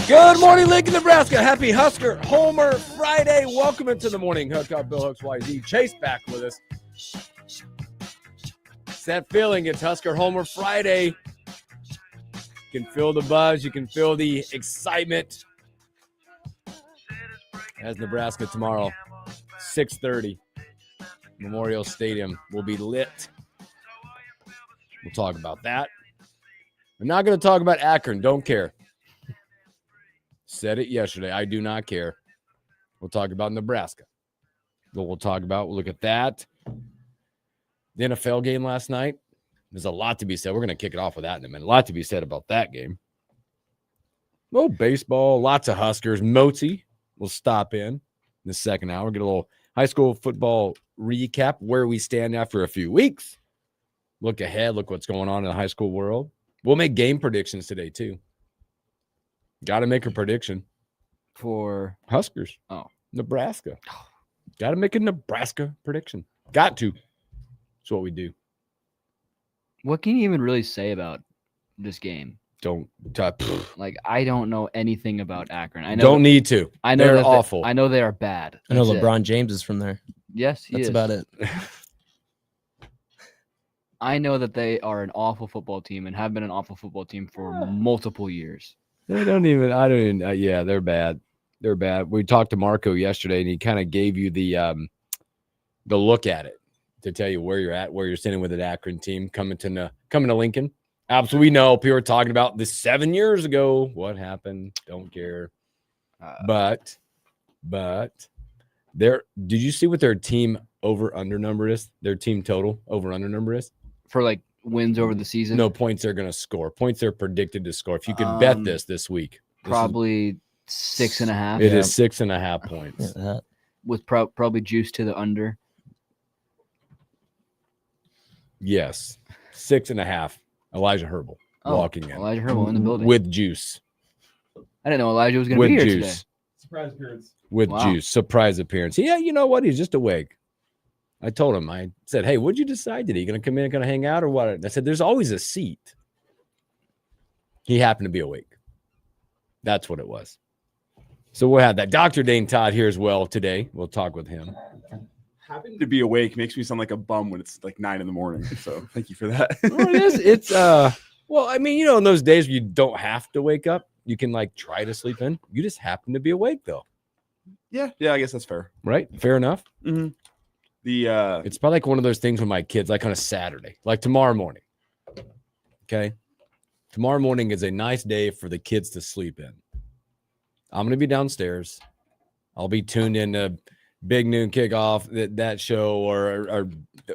Good morning, Lincoln, Nebraska. Happy Husker Homer Friday. Welcome into the morning Hookup. Bill Hooks YZ. Chase back with us. It's that feeling. It's Husker Homer Friday. You can feel the buzz. You can feel the excitement. As Nebraska tomorrow, 6:30, Memorial Stadium will be lit. We'll talk about that. We're not going to talk about Akron. Don't care. Said it yesterday. I do not care. We'll talk about Nebraska. We'll look at that. The NFL game last night. There's a lot to be said. We're going to kick it off with that in a minute. A lot to be said about that game. Well, baseball, lots of Huskers. Motzi will stop in the second hour. Get a little high school football recap, where we stand after a few weeks. Look ahead. Look what's going on in the high school world. We'll make game predictions today, too. Got to make a prediction for Huskers. Oh, Nebraska. Got to make a Nebraska prediction. Got to. That's what we do. What can you even really say about this game? I don't know anything about Akron. I know don't need to. I know they're awful. I know they are bad. I know LeBron James is from there. Yes, that's about it. I know that they are an awful football team and have been an awful football team for multiple years. Yeah, they're bad. They're bad. We talked to Marco yesterday, and he kind of gave you the look at it to tell you where you're at, where you're sitting with an Akron team coming to Lincoln. Absolutely, we know people are talking about this 7 years ago. What happened? Don't care. But did you see what their team over/under number is? Their team total over/under number is for like wins over the season? No, points they're going to score. Points they're predicted to score. If you could bet this week. Probably 6.5. It is 6.5 points. Yeah. With probably juice to the under. Yes. 6.5. Elijah Herbal walking in. Elijah Herbal in the building. With juice. I didn't know Elijah was going to be here today. Surprise appearance. With juice. Surprise appearance. Yeah, you know what? He's just awake. I told him, I said, hey, what'd you decide today? You going to come in and going to hang out or what? And I said, there's always a seat. He happened to be awake. That's what it was. So we'll have that. Dr. Dane Todd here as well today. We'll talk with him. Happened to be awake makes me sound like a bum when it's like 9 a.m. So thank you for that. Well, it is. It's well, I mean, in those days where you don't have to wake up, you can try to sleep in. You just happen to be awake though. Yeah, I guess that's fair. Right? Fair enough. Mm-hmm. It's probably one of those things with my kids, on a Saturday, tomorrow morning. Okay. Tomorrow morning is a nice day for the kids to sleep in. I'm going to be downstairs. I'll be tuned in to Big Noon Kickoff, that show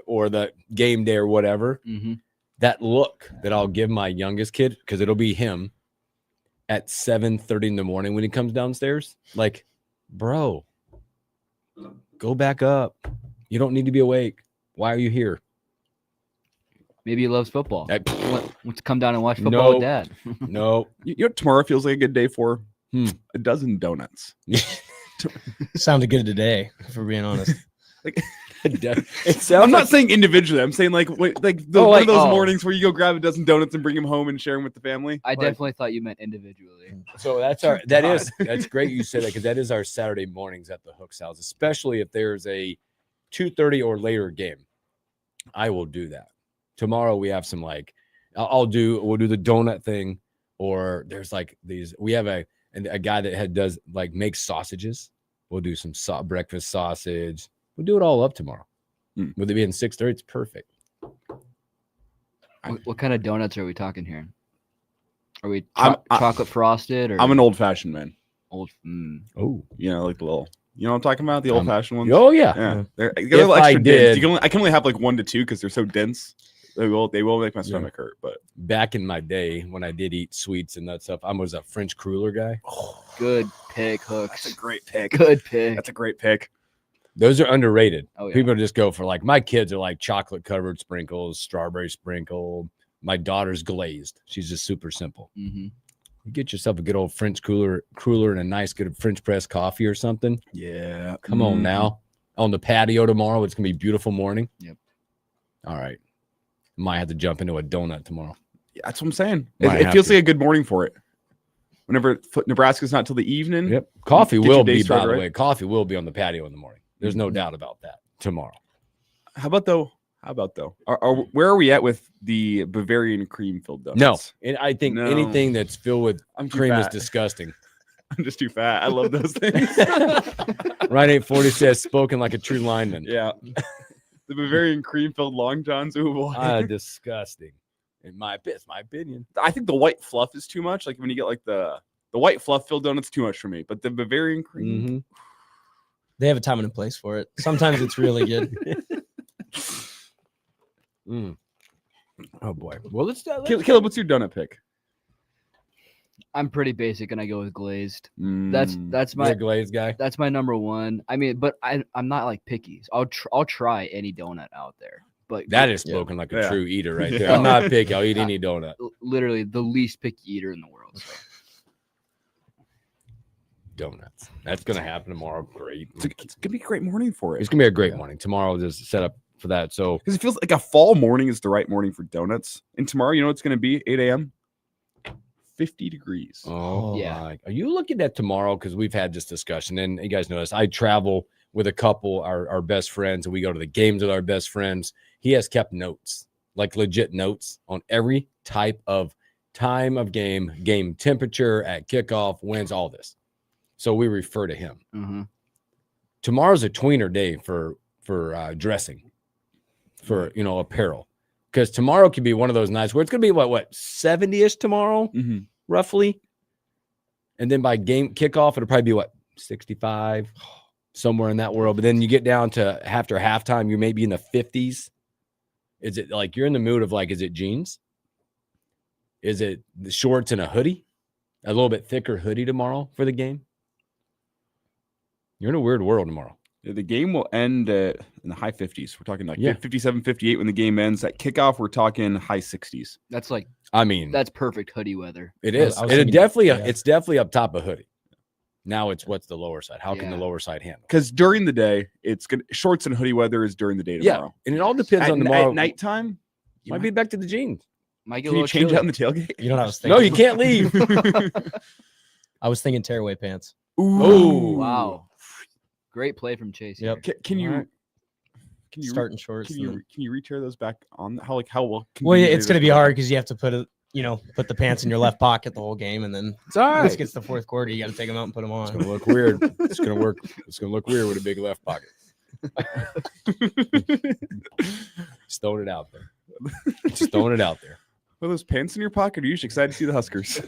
or the game day or whatever. Mm-hmm. That look that I'll give my youngest kid, because it'll be him at 7:30 in the morning when he comes downstairs. Bro, go back up. You don't need to be awake. Why are you here? Maybe he loves football. Wants to come down and watch football with Dad. No. Tomorrow feels like a good day for a dozen donuts. Sounded good today, for being honest. I'm not saying individually. I'm saying one of those mornings where you go grab a dozen donuts and bring them home and share them with the family. I definitely thought you meant individually. So that's great you said that, because that is our Saturday mornings at the Hooks house, especially if there's a 2:30 or later game. I will do that. Tomorrow we have some we'll do the donut thing, or there's these. We have a guy that does makes sausages. We'll do some breakfast sausage. We'll do it all up tomorrow. With it being 6:30, it's perfect. What kind of donuts are we talking here? Are we chocolate frosted? Or I'm an old-fashioned man. Oh, the little. You know what I'm talking about? The old-fashioned ones. Oh yeah. They're a little extra dense. I can only have 1 to 2 because they're so dense. They will make my stomach hurt. But back in my day when I did eat sweets and that stuff, I was a French cruller guy. Oh, good pick, Hooks. That's a great pick. Good pick. That's a great pick. Those are underrated. Oh, yeah. People just go for my kids are chocolate covered sprinkles, strawberry sprinkled. My daughter's glazed. She's just super simple. Mm-hmm. You get yourself a good old French cruller and a nice good French press coffee or something. Yeah. Come on now. On the patio tomorrow. It's going to be a beautiful morning. Yep. All right. Might have to jump into a donut tomorrow. Yeah, that's what I'm saying. It feels like a good morning for it. whenever Nebraska's not till the evening. Yep. Coffee Get your will day be, by started the right. way. Coffee will be on the patio in the morning. There's no doubt about that tomorrow. How about though? Where are we at with the Bavarian cream filled donuts? No, and I think No. anything that's filled with I'm too cream is fat. disgusting. I'm just too fat. I love those things. Ryan 840 says, spoken like a true lineman. Yeah. The Bavarian cream filled long johns. Ooh, boy. Disgusting. It's my opinion. I think the white fluff is too much. Like when you get like the white fluff filled donuts, too much for me. But the Bavarian cream, Mm-hmm. They have a time and a place for it. Sometimes it's really good. Oh boy. Well, let's Caleb, what's your donut pick? I'm pretty basic, and I go with glazed. Mm. That's You're my a glazed guy. that's my number one. I mean, but I'm not like picky. I'll try any donut out there. But That is spoken like a Yeah. true eater right Yeah. there. I'm not picky. I'll eat any donut. literally the least picky eater in the world. So. Donuts. That's gonna happen tomorrow. Great. It's gonna be a great morning for It's it. gonna be a great morning. Tomorrow is set up for that. So Because it feels like a fall morning is the right morning for donuts. And tomorrow, you know it's gonna be 8 a.m. 50 degrees. Yeah. my. Are you looking at tomorrow? Because we've had this discussion, and you guys notice I travel with a couple, our best friends, and we go to the games with our best friends. He has kept notes, like legit notes on every type of time of game temperature at kickoff, wins, all this. So we refer to him. Mm-hmm. Tomorrow's a tweener day for dressing, for apparel, because tomorrow could be one of those nights where it's gonna be what 70-ish tomorrow, Mm-hmm. roughly, and then by game kickoff it'll probably be what 65, somewhere in that world. But then you get down to after halftime, you may be in the 50s. Is it like you're in the mood of like, is it jeans? Is it the shorts and a hoodie, a little bit thicker hoodie tomorrow for the game? You're in a weird world tomorrow. Yeah, the game will end in the high 50s. We're talking like Yeah. 57, 58 when the game ends. At kickoff, we're talking high 60s. That's like I mean, that's perfect hoodie weather. it is. I was It thinking- definitely. yeah. It's definitely up top of hoodie. Now it's what's the lower side? How can the Yeah. lower side handle? Because during the day, it's good. Shorts and hoodie weather is during the day Yeah, tomorrow. and it all depends At, on tomorrow. at nighttime, you Might be back to the jeans. Might get a can you little change chilly. out in the tailgate? You know what I was No, thinking? you can't leave. I was thinking tearaway pants. Oh, Wow. Great play from Chase. Yep. Can you All right. can you Starting shorts. can and you then- can you re-tear those back on? How well? Well, yeah, conveniently it's gonna those be back? hard because you have to put the pants in your left pocket the whole game, and then it's all once right. it gets to the fourth quarter, you got to take them out and put them It's on. gonna look weird. It's gonna work. It's gonna look weird with a big left pocket. Just throwing it out there. Just throwing it out there. Are those pants in your pocket? Are you just excited to see the Huskers?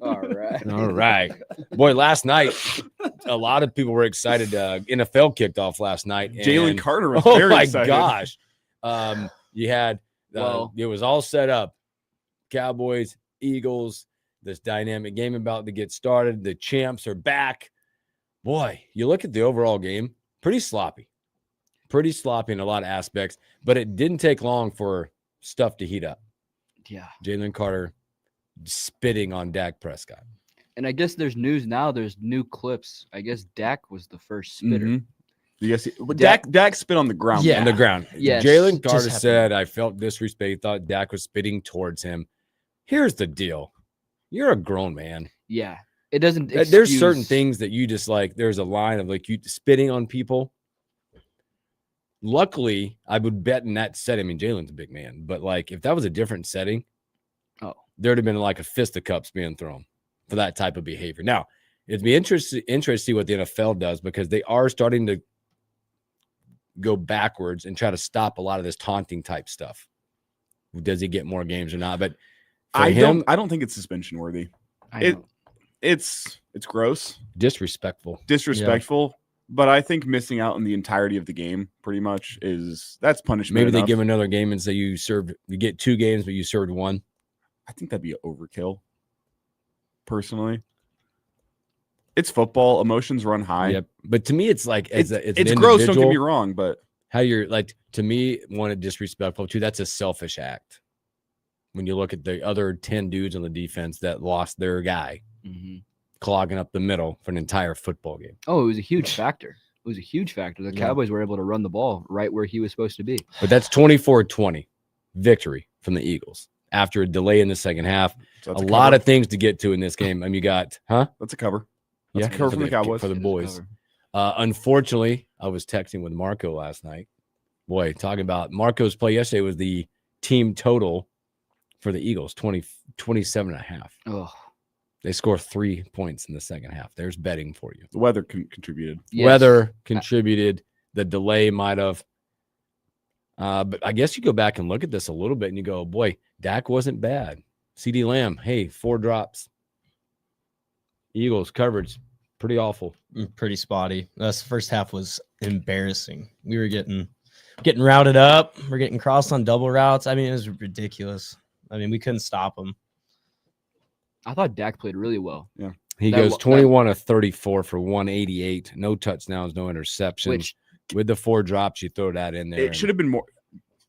All right. All right, boy. Last night, a lot of people were excited. NFL kicked off last night. Jalen and- Carter was Oh very my excited. gosh! You had Well- it was all set up. Cowboys, Eagles. This dynamic game about to get started. The champs are back. Boy, you look at the overall game, pretty sloppy in a lot of aspects. But it didn't take long for stuff to heat up. Yeah. Jalen Carter spitting on Dak Prescott. And I guess there's news now. There's new clips. I guess Dak was the first spitter. Mhm. Yes, but Dak- Dak spit on the ground. Yeah. On the ground. Yes. Jalen Just Carter happened. said, I felt disrespect. He thought Dak was spitting towards him. Here's the deal. You're a grown man. Yeah. It doesn't. There's certain excuse- things that you just like. There's a line of like you spitting on people. Luckily, I would bet in that setting. I mean, Jalen's a big man, but like if that was a different setting, there'd have been like a fisticuffs being thrown for that type of behavior. Now, it'd be interesting to see what the NFL does because they are starting to go backwards and try to stop a lot of this taunting type stuff. Does he get more games or not? But for I him, don't think it's suspension worthy. I it- know. It's gross, disrespectful. disrespectful, but I think missing out on the entirety of the game pretty much that's punishment. Maybe they enough. give another game and say you get 2 games, but you served 1. I think that'd be overkill. Personally, it's football. Emotions run high. Yep. But to me, it's like It's an gross. Don't get me individual, wrong, but how you're like to me, one of disrespectful too. That's a selfish act. When you look at the other 10 dudes on the defense that lost their guy, Mhm. clogging up the middle for an entire football game. Oh, it was a huge factor. It was a huge factor. The Yeah. Cowboys were able to run the ball right where he was supposed to be. But that's 24-20 victory from the Eagles. after a delay in the second half. So A that's lot cover. of things to get to in this game. I mean, you got, That's a cover. That's a Yeah, cover for from the Cowboys. for the It is boys. cover. Unfortunately, I was texting with Marco last night. Boy, talking about Marco's play yesterday was the team total for the Eagles, 27 and a half. Oh, They score 3 points in the second half. There's betting for you. The weather contributed. yes. Weather contributed. The delay might have. But I guess you go back and look at this a little bit and you go, boy, Dak wasn't bad. CD Lamb, hey, 4 drops. Eagles coverage, pretty awful. Pretty spotty. This first half was embarrassing. We were getting routed up. We're getting crossed on double routes. I mean, it was ridiculous. I mean, we couldn't stop them. I thought Dak played really well. He That goes wa- 21 of 34 for 188. No touchdowns, no interceptions. Which With the 4 drops, you throw that in there. It should have been more.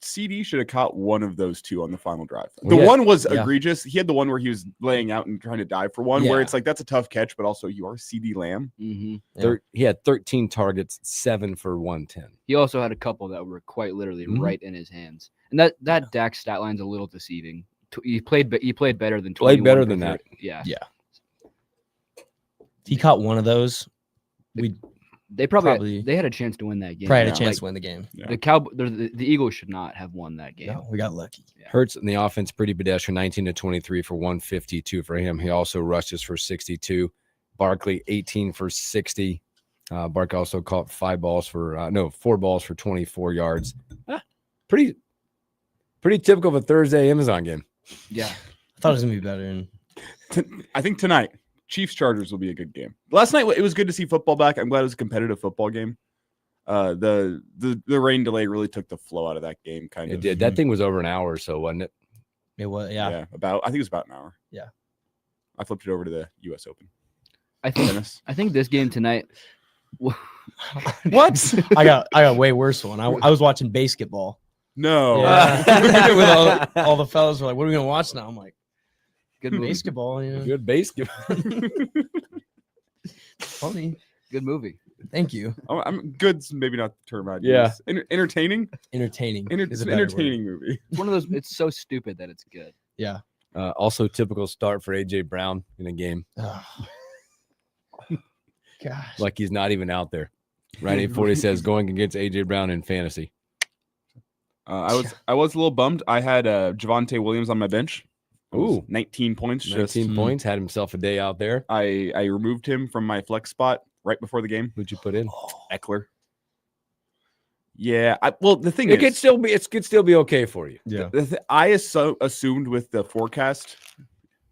CD should have caught one of those 2 on the final drive. Well, The yeah. one was Yeah. egregious. He had the one where he was laying out and trying to dive for one, where Yeah. it's like that's a tough catch, but also you are CD Lamb. Mm-hmm. He had 13 targets, 7 for 110. He also had a couple that were quite literally Mhm. right in his hands. And that Dak stat line's a little deceiving. He played better than 21 Played better for than 30. that. Yeah. If he caught one of those, we They Probably- they had a chance to win that game. probably had a Yeah. chance Like, to win the game. Yeah. the Eagles should not have won that game. No, we got lucky. Hurts in the offense, pretty pedestrian, 19 to 23 for 152 for him. He also rushes for 62. Barkley, 18 for 60. Barkley also caught 4 balls for 24 yards. Pretty typical of a Thursday Amazon game. Yeah. I thought it was gonna be better. And I think tonight, Chiefs Chargers will be a good game. Last night it was good to see football back. I'm glad it was a competitive football game. The rain delay really took the flow out of that game. Kind It of did. That thing was over an hour or so, wasn't it? it was I think it was about an hour. Yeah. I flipped it over to the U.S. Open. I think Tennis. I think this game tonight. What? I got way worse one. I was watching basketball. No. Yeah. With all the fellas were like, "What are we gonna watch now?" I'm like, Good movie. "Basketball." You know, Good basketball. funny. Good movie. Thank you. I'm good's maybe not the term I'd Yeah. use. Entertaining. Entertaining. It's is an a better word. entertaining movie. It's one of those. It's so stupid that it's good. Yeah. Also, typical start for AJ Brown in a game. Oh. Gosh. Like he's not even out there. Right 840 says going against AJ Brown in fantasy. I was a little bummed. I had Javonte Williams on my bench. It was Ooh. 19 points. 19 points, had himself a day out there. I removed him from my flex spot right before the game. Who'd you put in? Eckler. Yeah. The thing It is, could still be okay for you. Yeah. I assumed with the forecast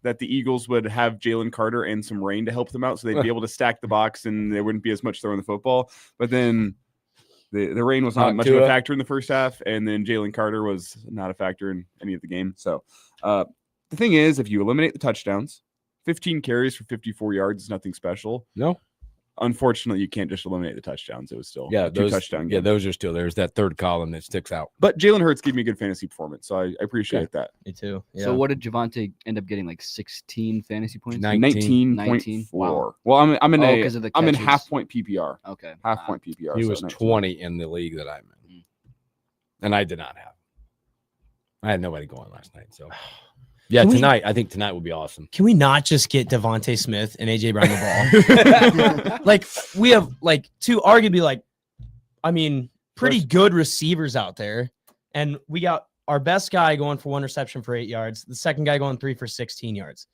that the Eagles would have Jalen Carter and some rain to help them out, so they'd be able to stack the box and there wouldn't be as much throwing the football. But then the rain was not Not much of a Tua. factor in the first half, and then Jalen Carter was not a factor in any of the game. So the thing is, if you eliminate the touchdowns, 15 carries for 54 yards is nothing special. No? Unfortunately, you can't just eliminate the touchdowns. It was still Yeah, a 2 those touchdown Yeah, game. those are still there's that third column that sticks out. But Jalen Hurts gave me a good fantasy performance, so I appreciate that. Me too. Yeah. So what did Javonte end up getting? Like 16 fantasy points. 19. 19. 19.4. Wow. Well, I'm in Oh, 'cause of the I'm in catches. half point PPR. Okay. Half Wow. point PPR. He so was 19. 20 in the league that I'm in. Mm. And I did not have. I had nobody going last night. So yeah, Can we- tonight, I think tonight will be awesome. Can we not just get Devontae Smith and AJ Brown the ball? Like we have like 2 arguably like, I mean, pretty good receivers out there, and we got our best guy going for 1 reception for 8 yards, the second guy going 3 for 16 yards.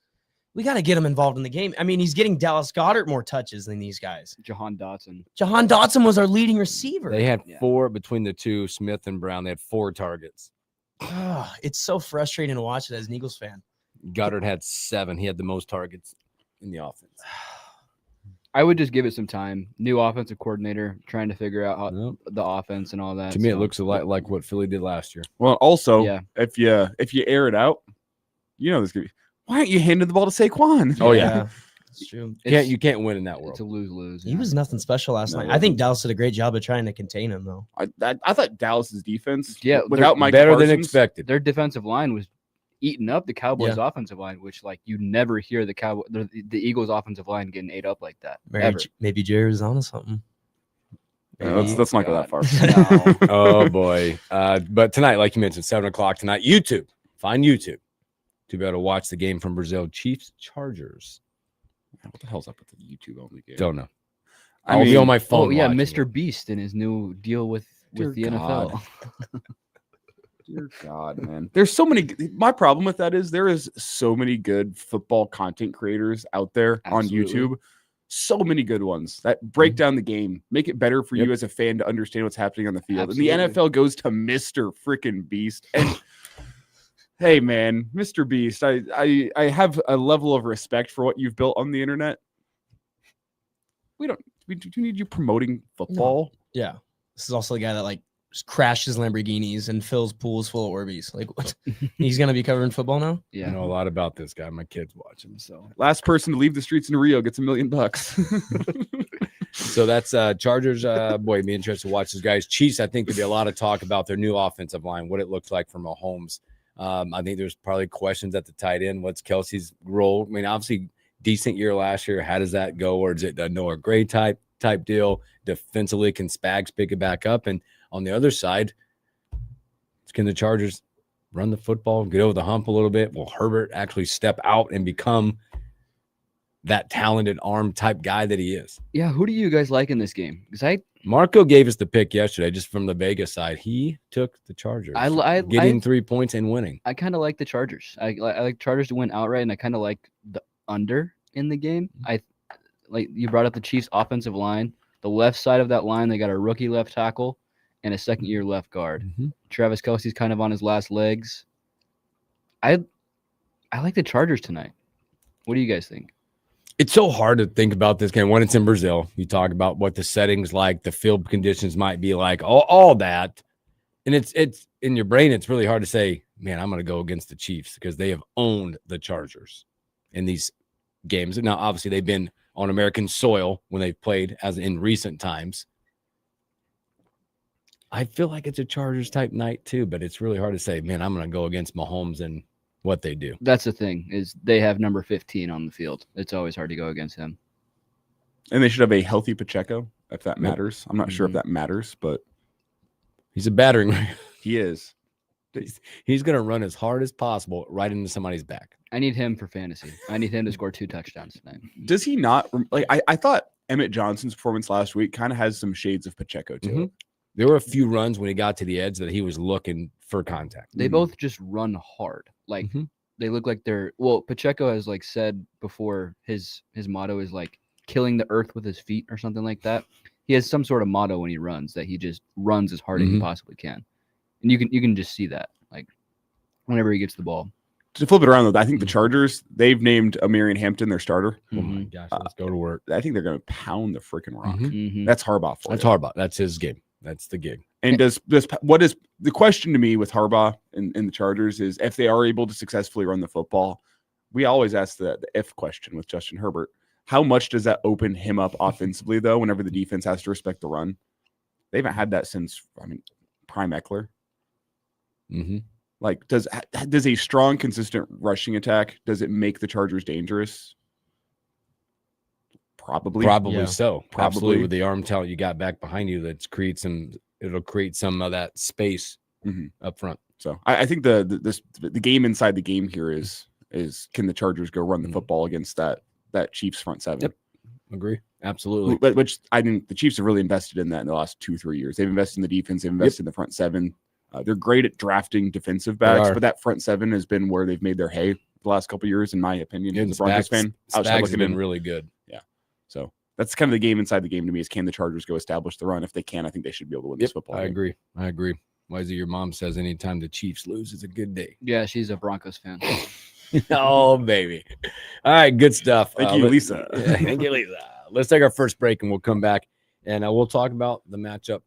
We got to get him involved in the game. I mean, he's getting Dallas Goedert more touches than these guys. Jahan Dotson. Jahan Dotson was our leading receiver. They had Yeah. 4 between the 2, Smith and Brown. They had 4 targets. It's so frustrating to watch it as an Eagles fan. Goddard had 7. He had the most targets in the offense. I would just give it some time. New offensive coordinator trying to figure out how Nope. the offense and all that. To me, it so- looks a lot like what Philly did last year. Well, also, Yeah. if you air it out, you know this could be. Why aren't you handing the ball to Saquon? Oh, yeah. It's true. You can't win in that It's world. a lose-lose. He was nothing special last No, night. he I think wasn't. Dallas did a great job of trying to contain him, though. I thought Dallas's defense, Yeah, without they're Mike Better than Parsons, expected. Their defensive line was eating up the Cowboys' offensive line, which like you never hear the Eagles' offensive line getting ate up like that. Ever. Maybe Jerry was onto something. let's not go that far. No. Oh boy. But tonight, like you mentioned, 7:00 tonight, YouTube. Find YouTube. to be able to watch the game from Brazil. Chiefs Chargers. What the hell's up with the YouTube only game? Don't know. I I'll be mean- on my phone. Oh yeah, watching Mr. it. Beast and his new deal with Dear the God. NFL. Dear God, man. There's so many. My problem with that is there is so many good football content creators out there on Absolutely. YouTube. So many good ones that break down the game, make it better for Yep. you as a fan to understand what's happening on the field. Absolutely. And the NFL goes to Mr. freaking Beast. And hey, man, Mr. Beast, I have a level of respect for what you've built on the internet. We do need you promoting football. Yeah. This is also the guy that like just crashes Lamborghinis and fills pools full of Orbeez. Like what? He's gonna be covering football now? Yeah. I know a lot about this guy. My kids watch him. So Last person to leave the streets in Rio gets $1 million. So that's Chargers. Boy, it'd be interesting to watch those guys. Chiefs, I think there'd be a lot of talk about their new offensive line, what it looks like for Mahomes. I think there's probably questions at the tight end. What's Kelsey's role? I mean, obviously, decent year last year. How does that go? Or is it a Noah Gray type deal? Defensively, can Spags pick it back up? And on the other side, can the Chargers run the football, get over the hump a little bit? Will Herbert actually step out and become that talented arm type guy that he is? Yeah. Who do you guys like in this game? Because Marco gave us the pick yesterday, just from the Vegas side. He took the Chargers, getting 3 points and winning. I kind of like the Chargers. I like Chargers to win outright, and I kind of like the under in the game. I like you brought up the Chiefs' offensive line. The left side of that line, they got a rookie left tackle and a second-year left guard. Mm-hmm. Travis Kelce's kind of on his last legs. I like the Chargers tonight. What do you guys think? It's so hard to think about this game when it's in Brazil. You talk about what the setting's like, the field conditions might be like, all that. And it's in your brain, it's really hard to say, man, I'm going to go against the Chiefs because they have owned the Chargers in these games. Now, obviously, they've been on American soil when they've played, as in recent times. I feel like it's a Chargers type night too, but it's really hard to say, man, I'm going to go against Mahomes and what they do. That's the thing, is they have number 15 on the field. It's always hard to go against him. And they should have a healthy Pacheco, if that matters. I'm not sure if Mm-hmm. that matters, but He's a battering ram. he is. He's going to run as hard as possible right into somebody's back. I need him for fantasy. I need him to score 2 touchdowns tonight. Does he not like? I thought Emmett Johnson's performance last week kind of has some shades of Pacheco too. Mhm. There were a few runs when he got to the edge that he was looking for contact. They both just run hard. Like Mhm. they look like they're Pacheco has like said before his motto is like killing the earth with his feet or something like that. He has some sort of motto when he runs that he just runs as hard as he Mhm. possibly can. And you can just see that like whenever he gets the ball. To flip it around though, I think the Chargers, they've named Amarian Hampton their starter. Oh my Mhm. gosh, let's go to work. I think they're going to pound the freaking rock. Mhm. Mhm. That's Harbaugh for That's you. Harbaugh. That's his game. That's the gig. And what is the question to me with Harbaugh and the Chargers is if they are able to successfully run the football, we always ask the if question with Justin Herbert. How much does that open him up offensively, though, whenever the defense has to respect the run? They haven't had that since, Prime Eckler. Mm-hmm. Like, does a strong, consistent rushing attack, does it make the Chargers dangerous? Probably. Yeah. So. Probably. Absolutely. With the arm talent you got back behind you, it'll create some of that space Mhm. up front. So I think the game inside the game here is can the Chargers go run the Mhm. football against that Chiefs front seven? Yep. Agree. Absolutely. Which I think the Chiefs have really invested in that in the last 2-3 years. They've invested in the defense. They've invested in the front seven. They're great at drafting defensive backs, are. but that front seven has been where they've made their hay the last couple of years, in my opinion. And As a Broncos fan, I was Spags has looking been in. really good. So that's kind of the game inside the game to me is can the Chargers go establish the run? If they can, I think they should be able to win this football I game. agree. Why is it your mom says anytime the Chiefs lose is a good day? Yeah, she's a Broncos fan. Oh, baby. All right, good stuff. Thank you, Lisa. Thank you, Lisa. Let's take our first break and we'll come back and we'll talk about the matchup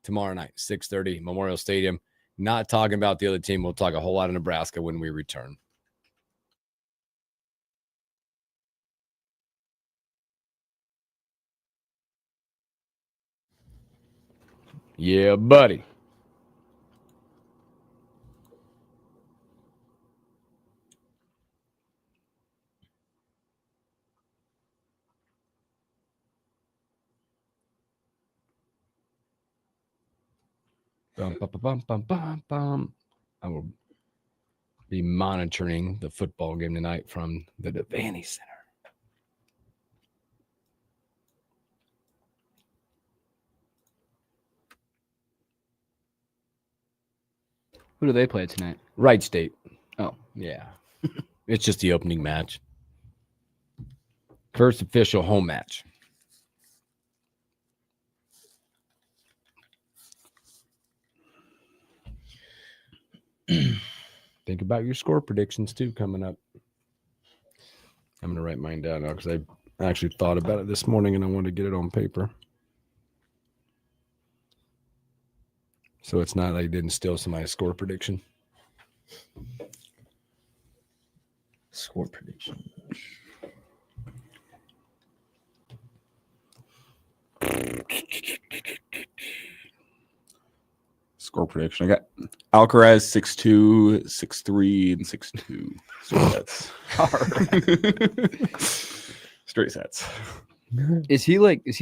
tomorrow night, 6:30, Memorial Stadium. Not talking about the other team. We'll talk a whole lot of Nebraska when we return. Yeah, buddy. Bum, bum, bum, bum, bum, bum. I will be monitoring the football game tonight from the Devaney Center. Who do they play tonight? Wright State. Oh. Yeah. It's just the opening match. First official home match. Think about your score predictions too coming up. I'm going to write mine down now because I actually thought about it this morning and I wanted to get it on paper. So it's not like I didn't steal somebody's score prediction. Score prediction. Score prediction. I got Alcaraz 6-2, 6-3, and 6-2. Straight sets. Straight sets. Is he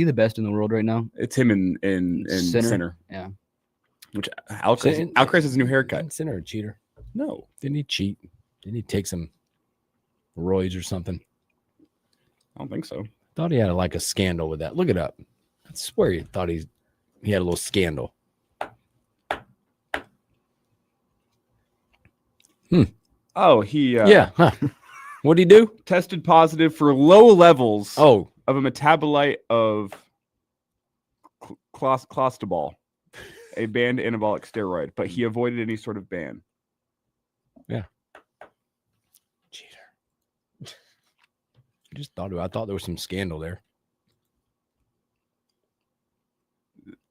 the best in the world right now? It's him in center. Yeah. Which Alcaraz has a new haircut. Center a cheater. No. Didn't he cheat? Didn't he take some roids or something? I don't think so. Thought he had like a scandal with that. Look it up. I swear he thought he had a little scandal. Oh, he Yeah. Huh. What'd he do? tested positive for low levels Oh, of a metabolite of clostebol, a banned anabolic steroid, but he avoided any sort of ban. cheater. I thought there was some scandal there.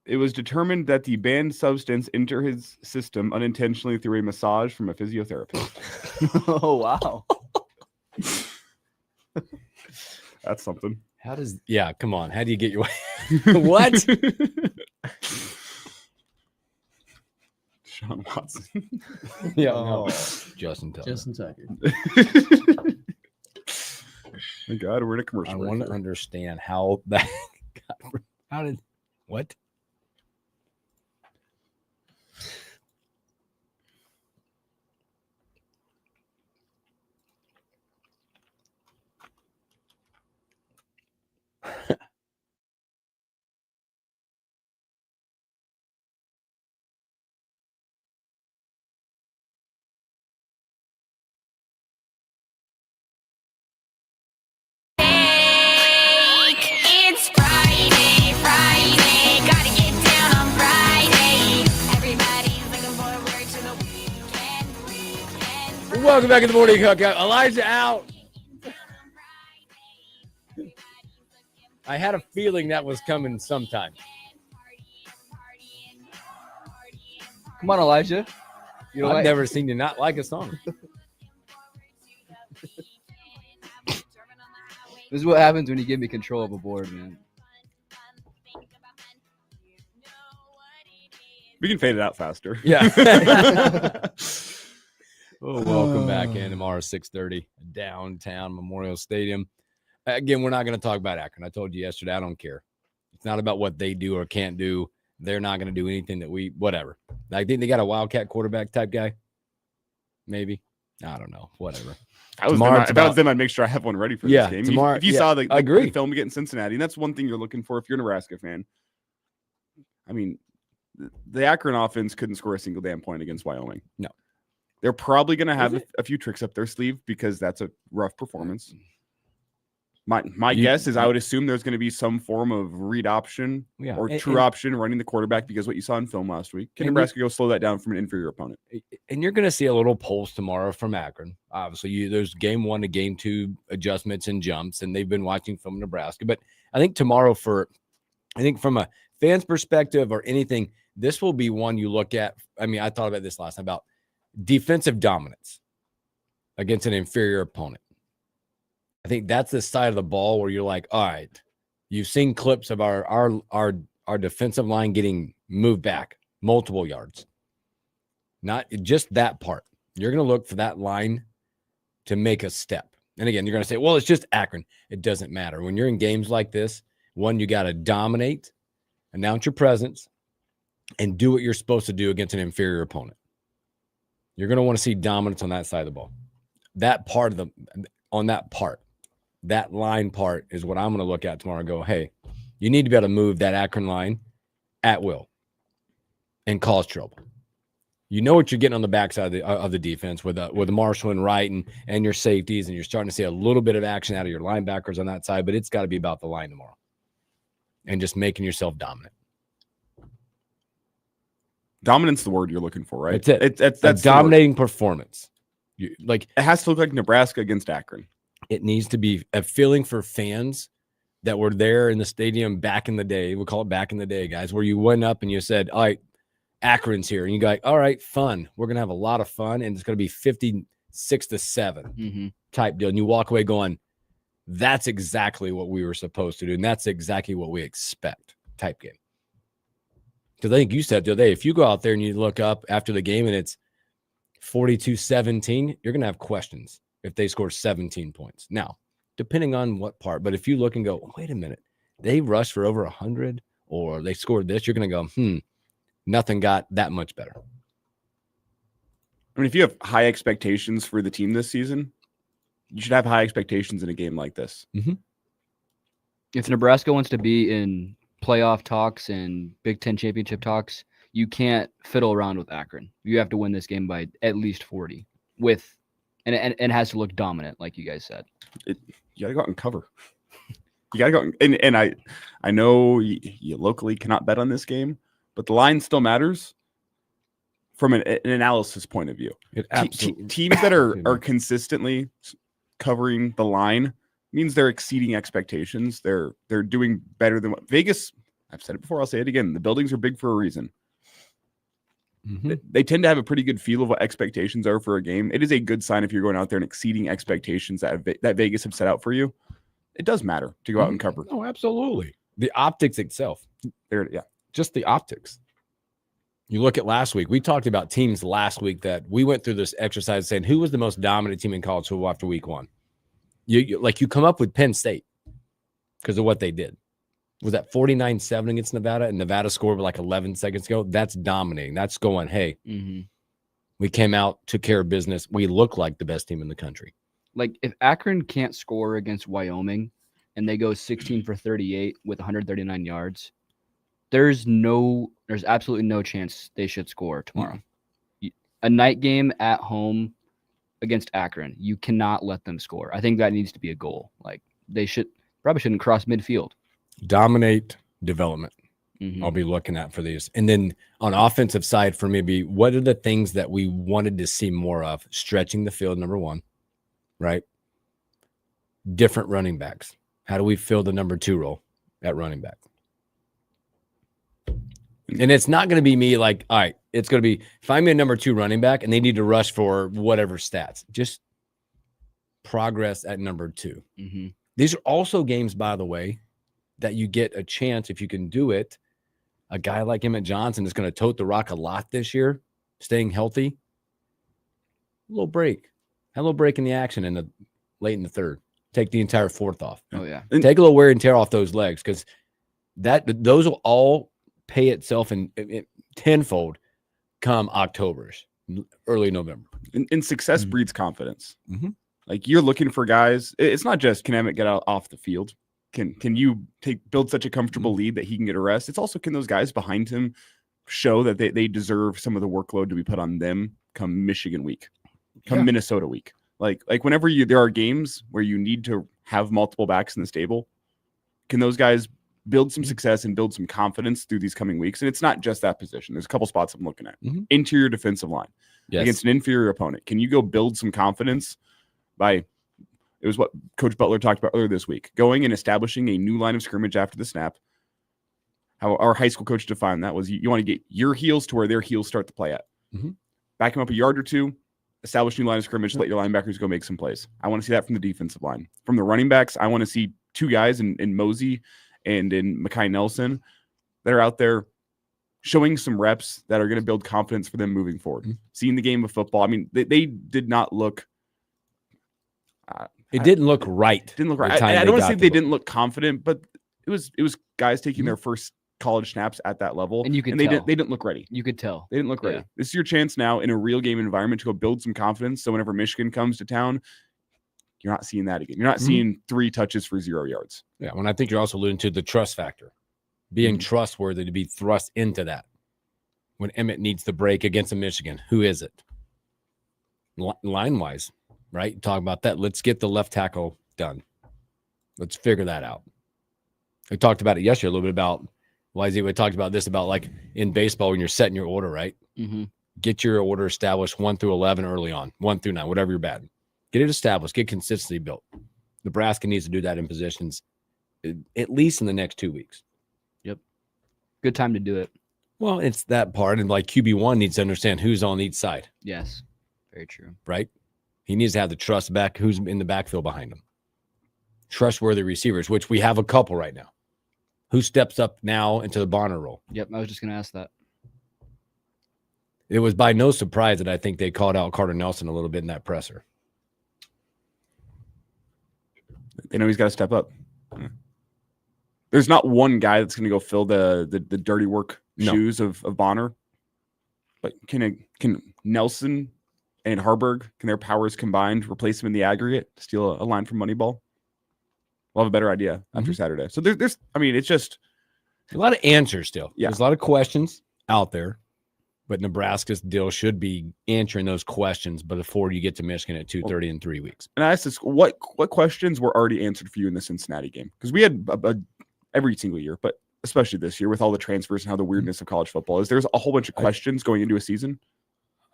It was determined that the banned substance entered his system unintentionally through a massage from a physiotherapist. Oh wow. That's something. Come on. How do you get your what? Sean Watson. Yeah. Oh. No. Justin Tucker. Justin Tucker. Thank God, we're in a I commercial. want to understand how that what? It's Friday, gotta get down on Friday. Everybody's looking forward to the weekend. Welcome back in the morning Hookup. Elijah out. I had a feeling that was coming sometime. Come on, Elijah. You know I've what? never seen you not like a song. This is what happens when you give me control of a board, man. We can fade it out faster. Yeah. Welcome back in tomorrow, 6:30, downtown Memorial Stadium. Again, we're not going to talk about Akron. I told you yesterday, I don't care. It's not about what they do or can't do. They're not going to do anything that whatever. I think they got a Wildcat quarterback type guy. Maybe. I don't know. Whatever. If I was them, I'd make sure I have one ready for this game. Tomorrow, If you saw the agree. film we get in Cincinnati, and that's one thing you're looking for if you're a Nebraska fan. I mean, the Akron offense couldn't score a single damn point against Wyoming. No. They're probably going to have a few tricks up their sleeve because that's a rough performance. My guess is I would assume there's going to be some form of read option or true option running the quarterback because what you saw in film last week. Can Nebraska go slow that down from an inferior opponent? And you're going to see a little pulse tomorrow from Akron. Obviously, there's game 1 to game 2 adjustments and jumps, and they've been watching film Nebraska. But I think tomorrow from a fan's perspective or anything, this will be one you look at. I mean, I thought about this last night about defensive dominance against an inferior opponent. I think that's the side of the ball where you're like, all right, you've seen clips of our defensive line getting moved back multiple yards. Not just that part. You're going to look for that line to make a step. And again, you're going to say, well, it's just Akron. It doesn't matter. When you're in games like this, one, you got to dominate, announce your presence, and do what you're supposed to do against an inferior opponent. You're going to want to see dominance on that side of the ball. That line part is what I'm going to look at tomorrow and go, hey, you need to be able to move that Akron line at will and cause trouble. You know what you're getting on the backside of the defense with Marshall and Wright and your safeties, and you're starting to see a little bit of action out of your linebackers on that side, but it's got to be about the line tomorrow and just making yourself dominant. Dominance the word you're looking for, right? That's it. That's a the dominating performance. it has to look like Nebraska against Akron. It needs to be a feeling for fans that were there in the stadium back in the day. We'll call it back in the day, guys, where you went up and you said, all right, Akron's here. And you go, like, all right, fun. We're going to have a lot of fun. And it's going to be 56-7 type deal. And you walk away going, that's exactly what we were supposed to do. And that's exactly what we expect type game. Because I think you said the other day, if you go out there and you look up after the game and it's 42-17, you're going to have questions if they score 17 points. Now, depending on what part, but if you look and go, wait a minute, they rushed for over 100 or they scored this, you're going to go, nothing got that much better. I mean, if you have high expectations for the team this season, you should have high expectations in a game like this. If Nebraska wants to be in playoff talks and Big Ten championship talks, you can't fiddle around with Akron. You have to win this game by at least 40 and it has to look dominant, like you guys said. You got to go out and cover. You got to go. And I know you locally cannot bet on this game, but the line still matters from an analysis point of view. It absolutely Teams that are consistently covering the line means they're exceeding expectations. They're doing better than what Vegas. I've said it before. I'll say it again. The buildings are big for a reason. They tend to have a pretty good feel of what expectations are for a game. It is a good sign if you're going out there and exceeding expectations that Vegas have set out for you. It does matter to go out and cover. Oh, absolutely. The optics itself. Just the optics. You look at last week. We talked about teams last week that we went through this exercise saying who was the most dominant team in college football after week one. You come up with Penn State because of what they did. Was that 49-7 against Nevada, and Nevada scored with like 11 seconds ago? That's dominating. That's going, hey, we came out, took care of business. We look like the best team in the country. Like if Akron can't score against Wyoming and they go 16 for 38 with 139 yards, there's absolutely no chance they should score tomorrow. A night game at home against Akron, you cannot let them score. I think that needs to be a goal. Like they probably shouldn't cross midfield. Dominate development. I'll be looking at for these. And then on offensive side for maybe what are the things that we wanted to see more of? Stretching the field, number one, right? Different running backs. How do we fill the number 2 role at running back? And it's not going to be me like, all right, it's going to be find me a number 2 running back and they need to rush for whatever stats. Just progress at number 2. These are also games, by the way, that you get a chance, if you can do it, a guy like Emmett Johnson is going to tote the rock a lot this year, staying healthy. A little break. Have a little break in the action late in the third. Take the entire fourth off. Oh, yeah. Take a little wear and tear off those legs because those will all pay itself in tenfold come October's, early November. And success breeds confidence. Like you're looking for guys. It's not just can Emmett get out off the field. Can you build such a comfortable lead that he can get a rest? It's also can those guys behind him show that they deserve some of the workload to be put on them come Michigan week, Minnesota week. Like whenever there are games where you need to have multiple backs in the stable, can those guys build some success and build some confidence through these coming weeks? And it's not just that position. There's a couple spots I'm looking at. Interior defensive line against an inferior opponent. Can you go build some confidence by it was what Coach Butler talked about earlier this week, going and establishing a new line of scrimmage after the snap. How our high school coach defined that was you want to get your heels to where their heels start to play at. Back them up a yard or two, establish a new line of scrimmage, let your linebackers go make some plays. I want to see that from the defensive line. From the running backs, I want to see 2 guys in Mosey and in Mekhi Nelson that are out there showing some reps that are going to build confidence for them moving forward. Seeing the game of football. I mean, they did not look it didn't look right. Didn't look right. I don't want to say they didn't look confident, but it was guys taking their first college snaps at that level, And you could they tell. didn't look ready. You could tell. They didn't look ready. Yeah. This is your chance now in a real game environment to go build some confidence. So whenever Michigan comes to town, you're not seeing that again. You're not seeing 3 touches for 0 yards. Yeah, when I think you're also alluding to the trust factor, being trustworthy to be thrust into that. When Emmett needs the break against a Michigan, who is it? Line wise, right? Talk about that. Let's get the left tackle done. Let's figure that out. We talked about it yesterday a little bit about YZ. We talked about this about like in baseball when you're setting your order, right? Mm-hmm. Get your order established 1 through 11 early on, 1 through 9, whatever you're batting. Get it established, get consistency built. Nebraska needs to do that in positions at least in the next 2 weeks. Yep. Good time to do it. Well, it's that part. And like QB1 needs to understand who's on each side, Yes. Very true. right? He needs to have the trust back, who's in the backfield behind him. Trustworthy receivers, which we have a couple right now. Who steps up now into the Bonner role? Yep. I was just going to ask that. It was by no surprise that I think they called out Carter Nelson a little bit in that presser. They know he's got to step up. There's not one guy that's going to go fill the dirty work shoes of Bonner. But can Nelson and Harburg, can their powers combined replace him in the aggregate? Steal a line from Moneyball? We'll have a better idea after Saturday. So there's, I mean, it's just a lot of answers still. Yeah. There's a lot of questions out there, but Nebraska's deal should be answering those questions before you get to Michigan at 2:30 in 3 weeks. And I asked this: what questions were already answered for you in the Cincinnati game? Because we had every single year, but especially this year with all the transfers and how the weirdness of college football is. There's a whole bunch of questions going into a season.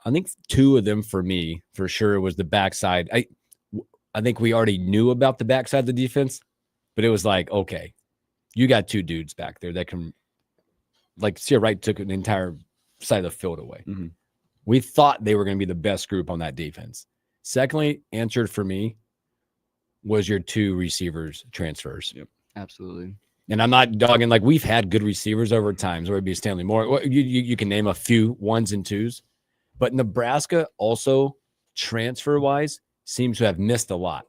I think 2 of them for me, for sure, was the backside. I think we already knew about the backside of the defense, but it was like, okay, you got 2 dudes back there that can, like, Sierra Wright took an entire side of the field away. Mm-hmm. We thought they were going to be the best group on that defense. Secondly, answered for me was your 2 receivers transfers. Yep. Absolutely. And I'm not dogging, like, we've had good receivers over time. So it'd be Stanley Moore. You can name a few 1s and 2s, but Nebraska also transfer wise seems to have missed a lot.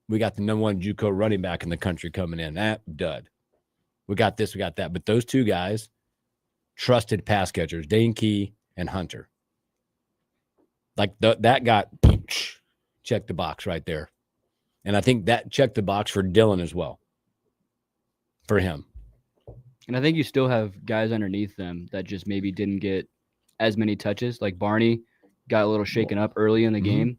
We got the number 1 JUCO running back in the country coming in. Dud. We got this, we got that. But those 2 guys, trusted pass catchers, Dane Key and Hunter. Like that got checked the box right there. And I think that checked the box for Dylan as well. For him. And I think you still have guys underneath them that just maybe didn't get as many touches. Like Barney got a little shaken up early in the game.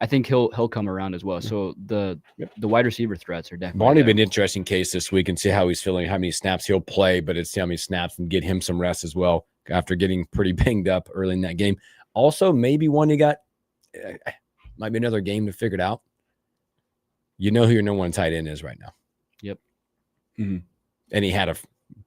I think he'll come around as well. So the wide receiver threats are definitely Barney there. been an interesting case this week and see how he's feeling, how many snaps he'll play, but it's how many snaps and get him some rest as well after getting pretty banged up early in that game. Also, maybe one he got might be another game to figure it out. You know who your number 1 tight end is right now. Yep. Mm-hmm. And he had a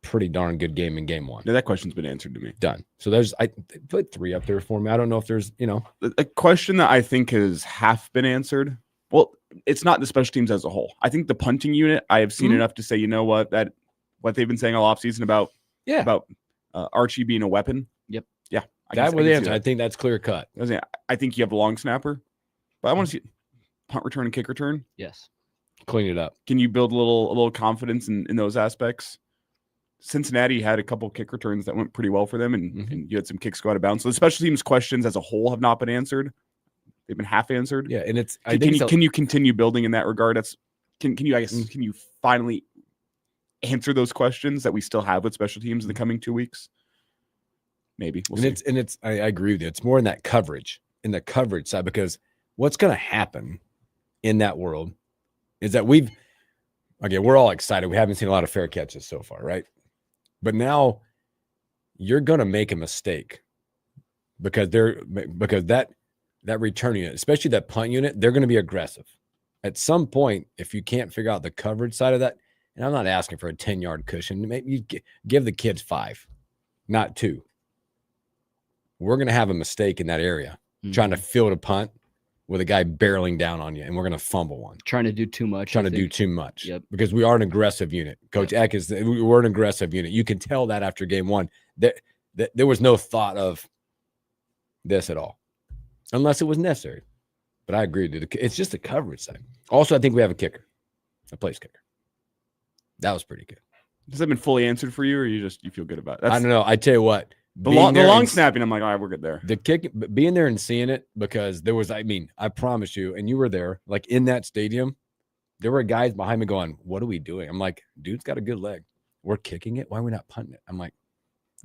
pretty darn good game in game 1. Yeah, that question's been answered to me. Done. So I put 3 up there for me. I don't know if there's, A question that I think has half been answered. Well, it's not the special teams as a whole. I think the punting unit, I have seen enough to say, you know what, that what they've been saying all offseason about Archie being a weapon. Yep. Yeah. that was the answer. I think that's clear cut. I think you have a long snapper, but I want to see punt return and kick return. Yes. Clean it up. Can you build a little confidence in those aspects? Cincinnati had a couple kick returns that went pretty well for them, and you had some kicks go out of bounds. So the special teams questions as a whole have not been answered. They've been half answered. Yeah, and it's can you continue building in that regard? Can you finally answer those questions that we still have with special teams in the coming 2 weeks? Maybe. We'll see. I agree with you. It's more in that coverage, side, because what's going to happen in that world is that we're all excited. We haven't seen a lot of fair catches so far, right? But now you're going to make a mistake because that return unit, especially that punt unit, they're going to be aggressive. At some point, if you can't figure out the coverage side of that, and I'm not asking for a 10-yard cushion, maybe you give the kids 5, not 2. We're going to have a mistake in that area, trying to field a punt with a guy barreling down on you, and we're going to fumble one. Trying to do too much. Yep. Because we are an aggressive unit. Coach Eck we're an aggressive unit. You can tell that after game 1 that there was no thought of this at all, unless it was necessary. But I agree. It's just the coverage side. Also, I think we have a kicker, a place kicker. That was pretty good. Has that been fully answered for you, or you feel good about it? I don't know. I tell you what, The being long, there and snapping, I'm like, all right, we're good there. the kick, being there and seeing it, because there was, I mean, I promise you, and you were there, like in that stadium, there were guys behind me going, "What are we doing?" I'm like, "Dude's got a good leg. We're kicking it. Why are we not punting it?" I'm like,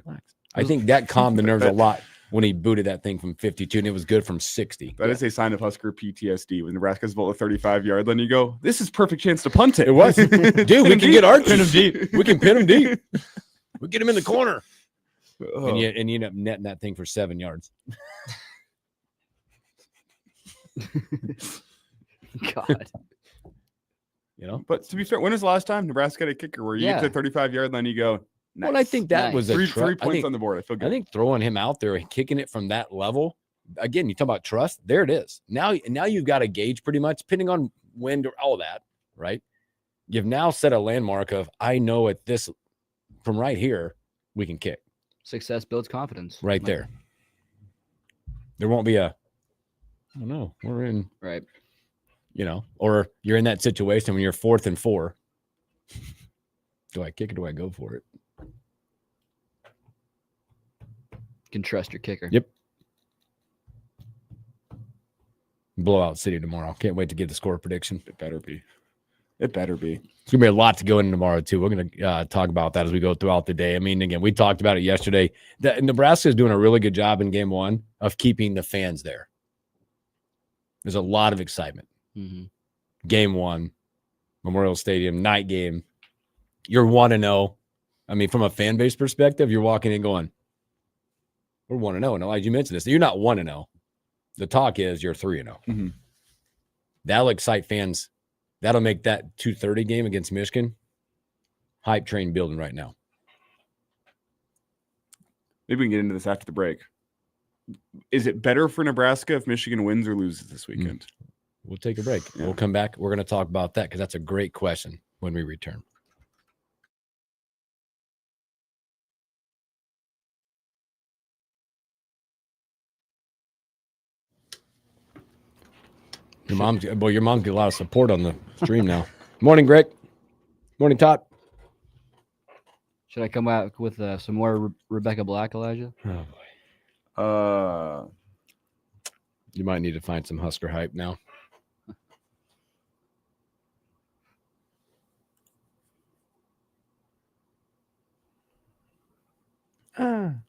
"Relax." I think that calmed the nerves a lot when he booted that thing from 52, and it was good from 60. That is a sign of Husker PTSD when Nebraska's ball a 35-yard line. You go, this is perfect chance to punt it. It was, dude. We can get our pin him deep. deep. We can pin him deep. We get him in the corner, Oh. and you end up netting that thing for 7 yards. God. You know. But to be fair, when was the last time Nebraska had a kicker where you get to the 35-yard line, you go, nice. Well, I think that Nice. was a three points on the board. I feel good. I think throwing him out there and kicking it from that level, again, you talk about trust. There it is. Now you've got a gauge pretty much, depending on wind or all that, right? You've now set a landmark of, I know at this, from right here, we can kick Success builds confidence. right Like, there. There won't be I don't know, we're in, Right. or you're in that situation when you're 4th and 4. Do I kick it? Do I go for it? Can trust your kicker. Yep. Blowout city tomorrow. Can't wait to get the score prediction. It better be. It better be. It's gonna be a lot to go into tomorrow too. We're gonna talk about that as we go throughout the day. I mean, again, we talked about it yesterday. Nebraska is doing a really good job in game 1 of keeping the fans there. There's a lot of excitement. Mm-hmm. Game 1, Memorial Stadium, night game. You're 1-0. I mean, from a fan base perspective, you're walking in going, we're 1-0. And like you mentioned this, you're not 1-0. The talk is you're 3-0. Mhm. That'll excite fans. That'll make that 2:30 game against Michigan hype train building right now. Maybe we can get into this after the break. Is it better for Nebraska if Michigan wins or loses this weekend? We'll take a break. Yeah. We'll come back. We're going to talk about that because that's a great question when we return. Your mom's got a lot of support on the stream now. Morning, Greg. Morning, Todd. Should I come out with some more Rebecca Black, Elijah? Oh, boy. You might need to find some Husker hype now. What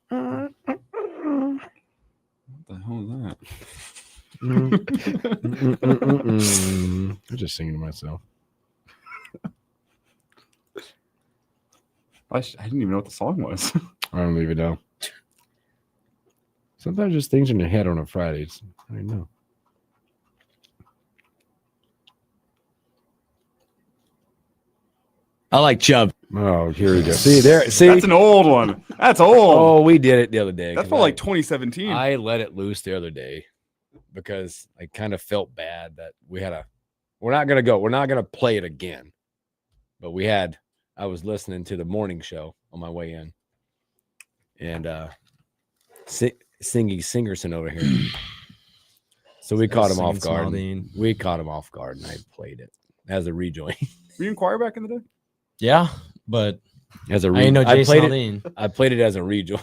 the hell is that? I'm just singing to myself. I didn't even know what the song was. I don't even know. Sometimes just things in your head on a Friday. I don't know. I like Chubb. Oh, here we go. See there. See, That's an old one. That's old. oh, we did it the other day. That's 'cause probably like 2017. I let it loose the other day because I kind of felt bad that we're not gonna play it again. But I was listening to the morning show on my way in, and Singy Singerson over here. So we caught him off guard. We caught him off guard, and I played it as a rejoin. Were you in choir back in the day? Yeah, but As a I didn't know I Jason played it. Aldean. I played it as a rejoin.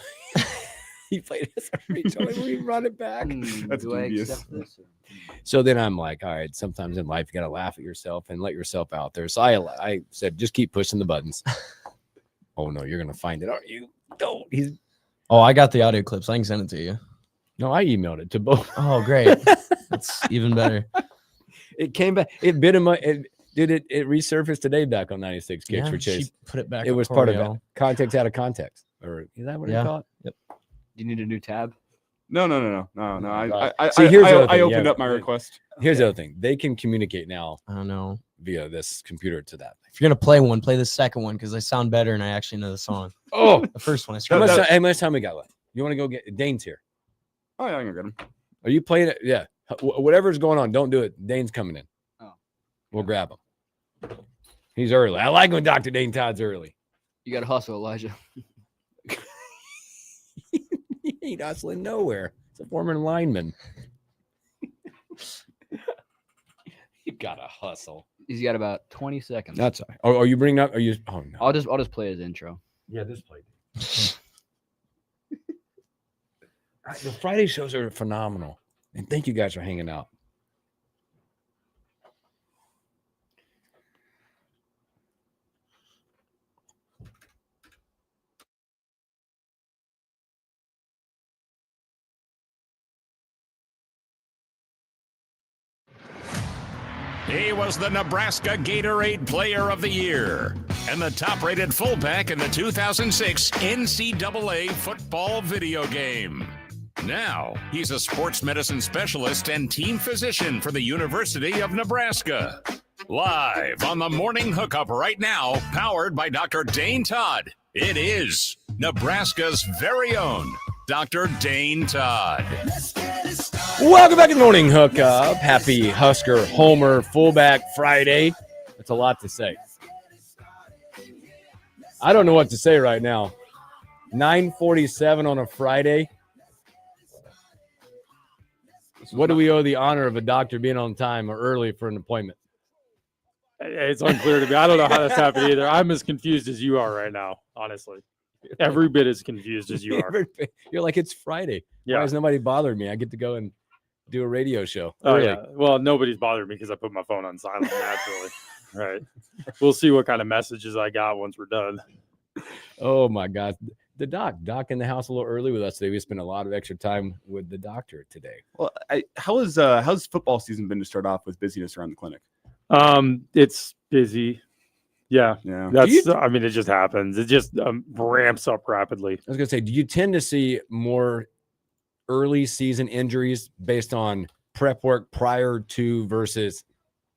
He played it as a rejoin. We run it back. That's Do I dubious. accept this? So then I'm like, all right, sometimes in life you got to laugh at yourself and let yourself out there. So I said, just keep pushing the buttons. Oh no, you're gonna find it, aren't you? Don't. Oh, I got the audio clips. I can send it to you. No, I emailed it to both. Oh, great. That's even better. It came back. It bit in my. It resurfaced today back on 96 Kicks Yeah, for Chase. she put it back. It up was for part of y'all. that. Context out of context, or is that what Yeah. they call it? Do you need a new tab? No. I See, here's the other I thing, opened yeah. up my request. Here's the other thing: they can communicate now I don't know. via this computer to that. If you're gonna play one, play the second one because they sound better and I actually know the song. Oh, The first one I how screwed much, up. how much time we got left? You want to go get Dane's here? Oh yeah, I can get him. Are you playing it? Yeah. Whatever's going on, don't do it. Dane's coming in. Oh. We'll grab him. He's early. I like when Dr. Dane Todd's early. You got to hustle, Elijah. He ain't hustling nowhere. He's a former lineman. You gotta hustle. He's got about 20 seconds. That's all right. Oh, are you bringing up? Are you? Oh no. I'll just play his intro. Yeah, this played. The Friday shows are phenomenal, and thank you guys for hanging out. He was the Nebraska Gatorade Player of the Year and the top-rated fullback in the 2006 NCAA football video game. Now, he's a sports medicine specialist and team physician for the University of Nebraska. Live on the Morning Hookup right now, powered by Dr. Dane Todd. It is Nebraska's very own Dr. Dane Todd. Welcome back to the Morning Hookup. Happy Husker Homer Fullback Friday. That's a lot to say. I don't know what to say right now. 9:47 on a Friday. What do we owe the honor of a doctor being on time or early for an appointment? It's unclear to me. I don't know how that's happened either. I'm as confused as you are right now, honestly. Every bit as confused as you are. You're like, it's Friday. Yeah. Why is nobody bothering me? I get to go and do a radio show. Oh, Early. yeah. Well, nobody's bothered me because I put my phone on silent naturally. Right. We'll see what kind of messages I got once we're done. Oh, my God. The doc in the house a little early with us today. We spent a lot of extra time with the doctor today. Well, how's football season been to start off with busyness around the clinic? It's busy. Yeah. Yeah. It just happens. It just ramps up rapidly. I was going to say, do you tend to see more early season injuries based on prep work prior to versus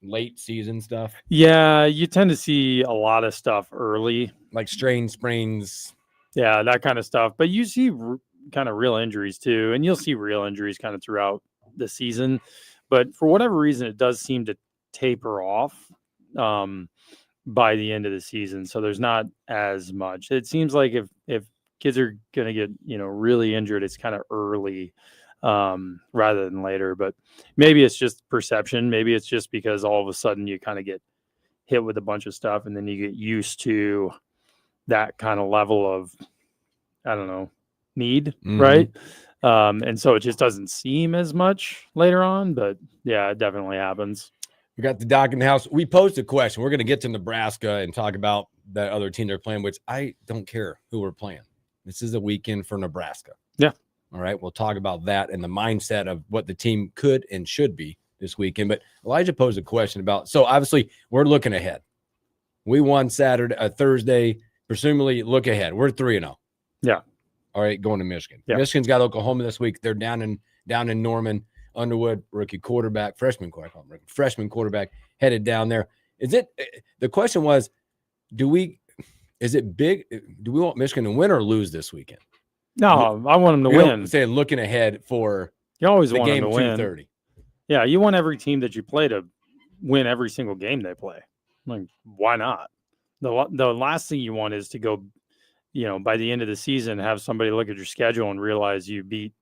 late season stuff? Yeah, you tend to see a lot of stuff early. Like strains, sprains. Yeah, that kind of stuff. But you see kind of real injuries too. And you'll see real injuries kind of throughout the season. But for whatever reason, it does seem to taper off by the end of the season. So there's not as much. It seems like if kids are going to get, really injured, it's kind of early rather than later. But maybe it's just perception. Maybe it's just because all of a sudden you kind of get hit with a bunch of stuff and then you get used to that kind of level of, I don't know, need, right? And so it just doesn't seem as much later on. But yeah, it definitely happens. We got the doc in the house. We posed a question. We're going to get to Nebraska and talk about that other team they're playing, which I don't care who we're playing. This is a weekend for Nebraska. Yeah. All right. We'll talk about that and the mindset of what the team could and should be this weekend. But Elijah posed a question about, so obviously we're looking ahead. We won Thursday, presumably look ahead. We're 3-0. Yeah. All right. Going to Michigan. Yeah. Michigan's got Oklahoma this week. They're down in Norman. Underwood, freshman quarterback, headed down there. The question was, do we want Michigan to win or lose this weekend? No, I want them to win. Saying looking ahead for You always the want game them to win. 2:30. Yeah, you want every team that you play to win every single game they play. Like, why not? The last thing you want is to go, by the end of the season, have somebody look at your schedule and realize you beat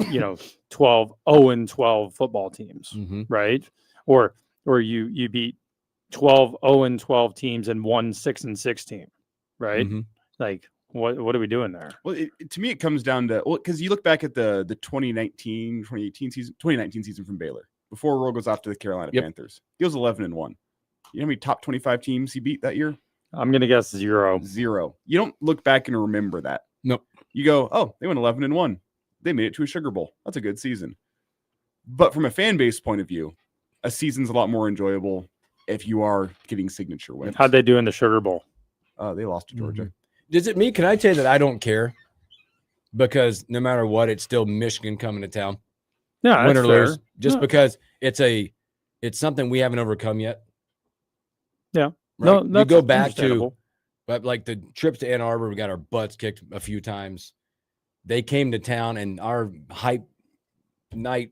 0-12 football teams, right? Or you beat 0-12 teams and 6-6 team, right? Like, what are we doing there? Well, to me, it comes down to, because you look back at the 2019 season from Baylor before Roll goes off to the Carolina Panthers. He was 11-1. You know how many top 25 teams he beat that year? I'm gonna guess 0. You don't look back and remember that. Nope. You go, oh, they went 11-1. They made it to a Sugar Bowl. That's a good season. But from a fan base point of view, a season's a lot more enjoyable if you are getting signature wins. How'd they do in the Sugar Bowl? They lost to Georgia. Is it me? Can I tell you that I don't care? Because no matter what, it's still Michigan coming to town. Yeah, win that's or fair. lose. Just because it's something we haven't overcome yet. Yeah. Right? No, you go back to, understandable. but like the trips to Ann Arbor, we got our butts kicked a few times. They came to town and our hype night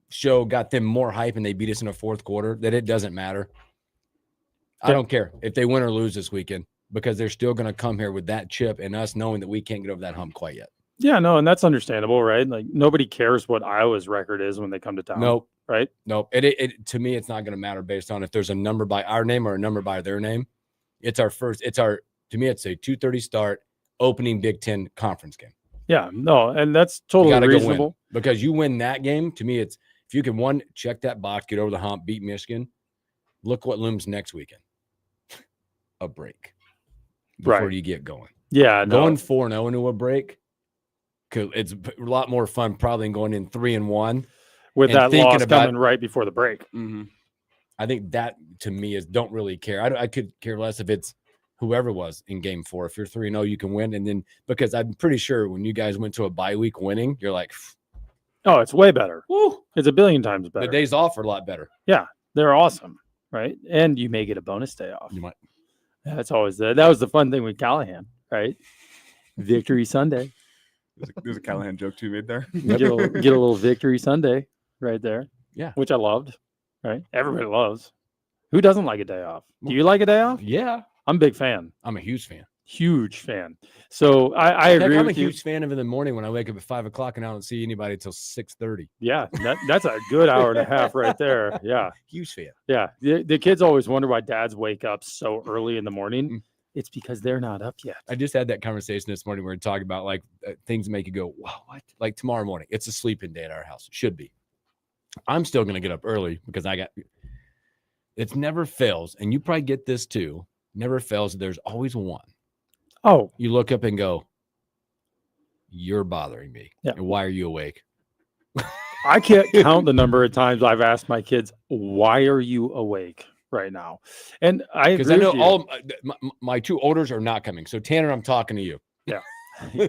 show got them more hype and they beat us in the fourth quarter, that it doesn't matter. I don't care if they win or lose this weekend because they're still going to come here with that chip and us knowing that we can't get over that hump quite yet. Yeah, no, and that's understandable, right? Like, nobody cares what Iowa's record is when they come to town. Nope. right? No, it to me, it's not going to matter based on if there's a number by our name or a number by their name. To me, it's a 2:30 start opening Big Ten conference game. Yeah, no, and that's You totally gotta go win. reasonable. Because you win that game. To me, it's if you can check that box, get over the hump, beat Michigan. Look what looms next weekend. A break before Right. you get going. Yeah, no. Going 4-0 into a break, it's a lot more fun probably than going in 3-1. with and that thinking loss about- coming right before the break. Mm-hmm. I think that to me is don't really care. I could care less if it's whoever was in game 4. If you're 3-0, you can win. And then because I'm pretty sure when you guys went to a bye week winning, you're like, Oh, it's way better. woo, It's a billion times better. the days off are a lot better. They're awesome, right? And you may get a bonus day off. You might. That's always that was the fun thing with Callahan, right? Victory Sunday. There's a Callahan joke too made there. You get a little Victory Sunday right there. Yeah. Which I loved, right? Everybody loves. Who doesn't like a day off? Do you like a day off? Yeah. I'm a big fan. I'm a huge fan. Huge fan. So I Heck, agree I'm a with you. huge fan of in the morning when I wake up at 5 o'clock and I don't see anybody till 6:30. Yeah, that's a good hour and a half right there. Yeah. Huge fan. Yeah. The kids always wonder why dads wake up so early in the morning. Mm. It's because they're not up yet. I just had that conversation this morning where we are talking about like things make you go, wow, what? Like tomorrow morning, it's a sleeping day at our house. It should be. I'm still going to get up early because it never fails. And you probably get this too. Never fails. There's always one. Oh, You look up and go, you're bothering me. Yeah. And why are you awake? I can't count the number of times I've asked my kids, why are you awake right now? And I Because agree I know with you. all my two olders are not coming. So Tanner, I'm talking to you.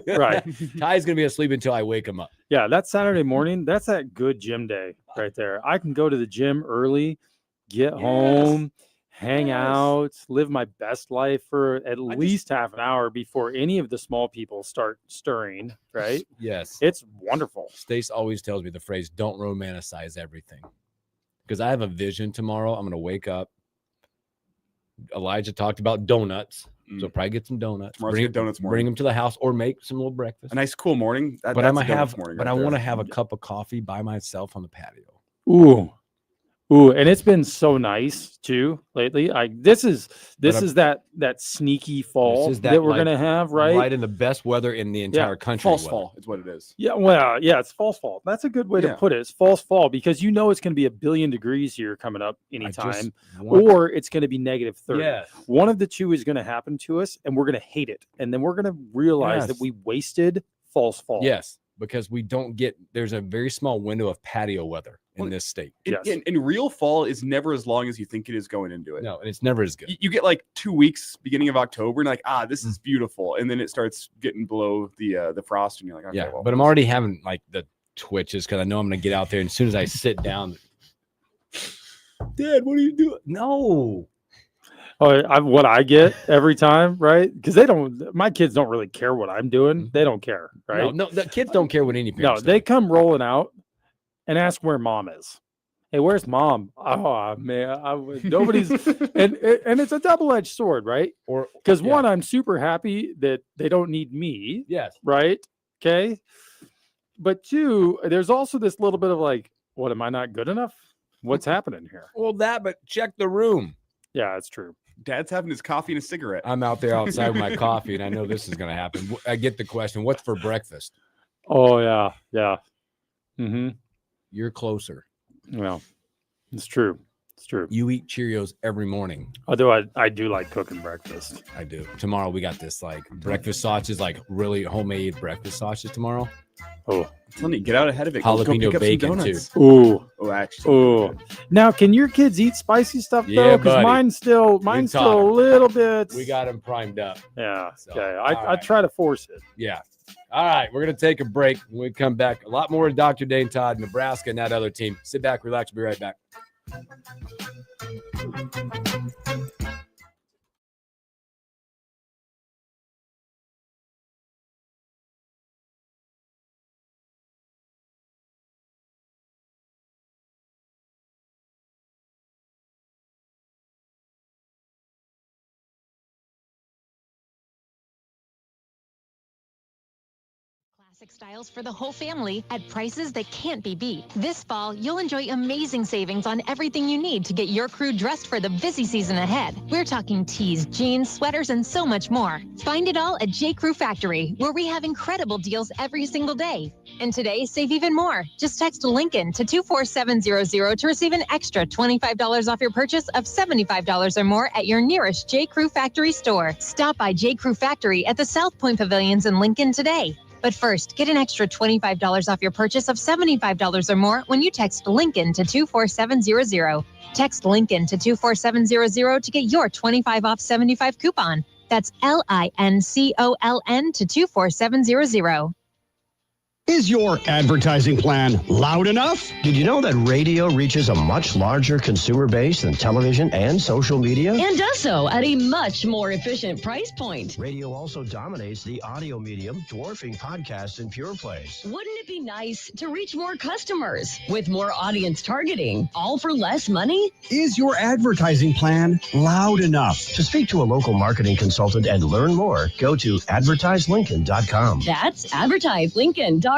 Right. Ty's going to be asleep until I wake him up. Yeah, that Saturday morning, that's that good gym day right there. I can go to the gym early, get home, hang Yes. out, live my best life for at least half an hour before any of the small people start stirring, right? Yes. It's wonderful. Stace always tells me the phrase, don't romanticize everything. Because I have a vision tomorrow. I'm going to wake up. Elijah talked about donuts. So probably get some donuts. Tomorrow's good donuts Bring morning. them to the house or make some little breakfast. A nice cool morning. But that's I a might donuts have, morning but right I want to there. have a cup of coffee by myself on the patio. Ooh, and it's been so nice too lately. This is that sneaky fall is that, that, we're like, gonna have, right? in the best weather in the entire country. False weather. fall is what it is. Yeah, well, yeah, it's false fall. That's a good way Yeah. to put it. It's false fall because you know it's going to be 1 billion degrees here coming up I anytime, just want- or it's going to be negative 30. Yes. One of the two is going to happen to us, and we're going to hate it, and then we're going to realize that Yes. we wasted false fall. Yes, because we don't get. There's a very small window of patio weather in Well, this state. Yes. And real fall is never as long as you think it is going into it. No, and it's never as good. You get like 2 weeks beginning of October and like, this is beautiful. And then it starts getting below the frost and you're like, okay, Yeah, well, but I'm already having like the twitches because I know I'm going to get out there. And as soon as I sit down, Dad, what are you doing? No. Oh, what I get every time, right? Because my kids don't really care what I'm doing. They don't care, right? No, the kids don't care what any No, parents they do. come rolling out and ask where mom is. Hey, where's mom? Oh man, nobody's and it's a double-edged sword, right? Or Because yeah. one, I'm super happy that they don't need me, Yes. right? Okay. But two, there's also this little bit of like, what am I not good enough? What's happening here? Well, but check the room. Yeah, it's true. Dad's having his coffee and a cigarette. I'm out there outside with my coffee, and I know this is going to happen. I get the question, what's for breakfast? Oh yeah, yeah. Mm-hmm. You're closer. Well, it's true. It's true. You eat Cheerios every morning. Although I do like cooking breakfast. I do. Tomorrow we got this like breakfast sausages, like really homemade breakfast sausages tomorrow. Oh, I'm telling you, get out ahead of it. Go Jalapeno pick up some bacon, too. donuts. ooh, Oh, actually. ooh. Now, can your kids eat spicy stuff Yeah, though? Because buddy. mine's still taught a 'em. little bit. We got them primed up. Yeah. So, Okay. all I right. try to force it. Yeah. All right. We're going to take a break. When we come back, a lot more with Dr. Dane Todd, Nebraska, and that other team. Sit back, relax. We'll be right back. Classic styles for the whole family at prices that can't be beat. This fall, you'll enjoy amazing savings on everything you need to get your crew dressed for the busy season ahead. We're talking tees, jeans, sweaters, and so much more. Find it all at J. Crew Factory, where we have incredible deals every single day. And today, save even more. Just text Lincoln to 24700 to receive an extra $25 off your purchase of $75 or more at your nearest J. Crew Factory store. Stop by J. Crew Factory at the South Point Pavilions in Lincoln today. But first, get an extra $25 off your purchase of $75 or more when you text Lincoln to 24700. Text Lincoln to 24700 to get your 25 off 75 coupon. That's LINCOLN to 24700. Is your advertising plan loud enough? Did you know that radio reaches a much larger consumer base than television and social media? And does so at a much more efficient price point. Radio also dominates the audio medium, dwarfing podcasts and pure plays. Wouldn't it be nice to reach more customers with more audience targeting, all for less money? Is your advertising plan loud enough? To speak to a local marketing consultant and learn more, go to advertiselincoln.com. That's advertiselincoln.com.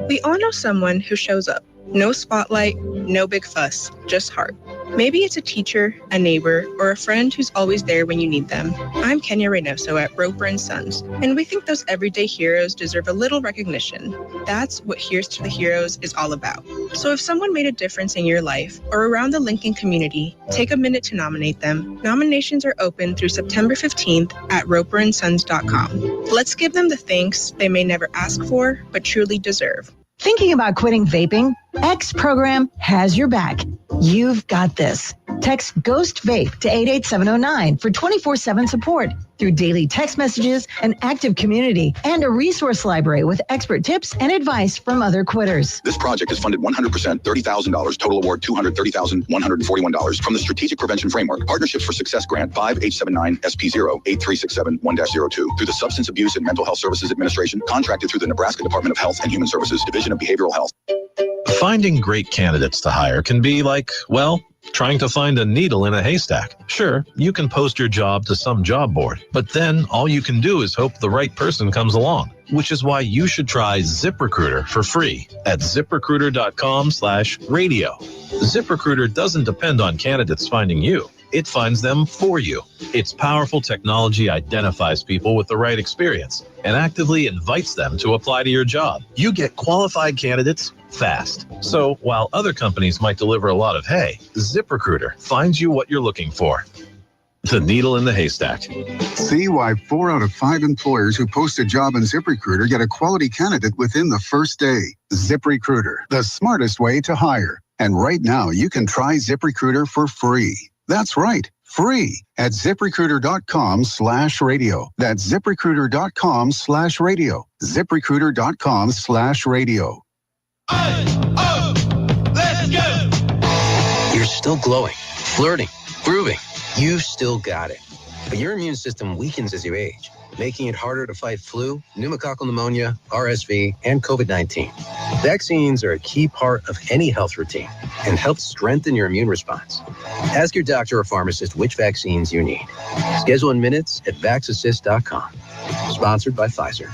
We all know someone who shows up. No spotlight, no big fuss, just heart. Maybe it's a teacher, a neighbor, or a friend who's always there when you need them. I'm Kenya Reynoso at Roper & Sons, and we think those everyday heroes deserve a little recognition. That's what Here's to the Heroes is all about. So if someone made a difference in your life or around the Lincoln community, take a minute to nominate them. Nominations are open through September 15th at roperandsons.com. Let's give them the thanks they may never ask for, but truly deserve. Thinking about quitting vaping? X Program has your back. You've got this. Text Ghost Vape to 88709 for 24/7 support through daily text messages, an active community, and a resource library with expert tips and advice from other quitters. This project is funded 100%, $30,000, total award $230,141 from the Strategic Prevention Framework, Partnerships for Success Grant 5879-SP0-8367-1-02 through the Substance Abuse and Mental Health Services Administration, contracted through the Nebraska Department of Health and Human Services, Division of Behavioral Health. Finding great candidates to hire can be like, well, trying to find a needle in a haystack. Sure, you can post your job to some job board, but then all you can do is hope the right person comes along, which is why you should try ZipRecruiter for free at ZipRecruiter.com/radio. ZipRecruiter doesn't depend on candidates finding you. It finds them for you. Its powerful technology identifies people with the right experience and actively invites them to apply to your job. You get qualified candidates fast. So while other companies might deliver a lot of hay, ZipRecruiter finds you what you're looking for. The needle in the haystack. See why 4 out of 5 employers who post a job in ZipRecruiter get a quality candidate within the first day. ZipRecruiter, the smartest way to hire. And right now, you can try ZipRecruiter for free. That's right, free at ZipRecruiter.com/radio. That's ZipRecruiter.com/radio. ZipRecruiter.com/radio. Let's go! You're still glowing, flirting, grooving. You've still got it. But your immune system weakens as you age, making it harder to fight flu, pneumococcal pneumonia, RSV, and COVID-19. Vaccines are a key part of any health routine and help strengthen your immune response. Ask your doctor or pharmacist which vaccines you need. Schedule in minutes at VaxAssist.com. Sponsored by Pfizer.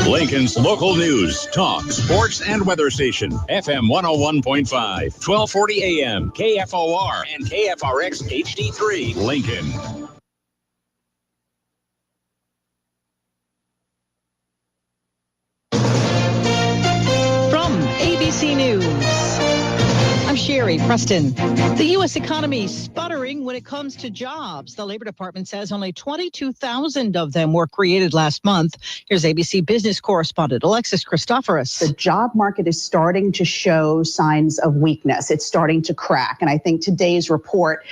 Lincoln's local news, talk, sports, and weather station. FM 101.5, 1240 AM, KFOR, and KFRX HD3, Lincoln. From ABC News, I'm Sherry Preston. The U.S. economy is sputtering when it comes to jobs. The Labor Department says only 22,000 of them were created last month. Here's ABC business correspondent Alexis Christoforous. The job market is starting to show signs of weakness. It's starting to crack. And I think today's report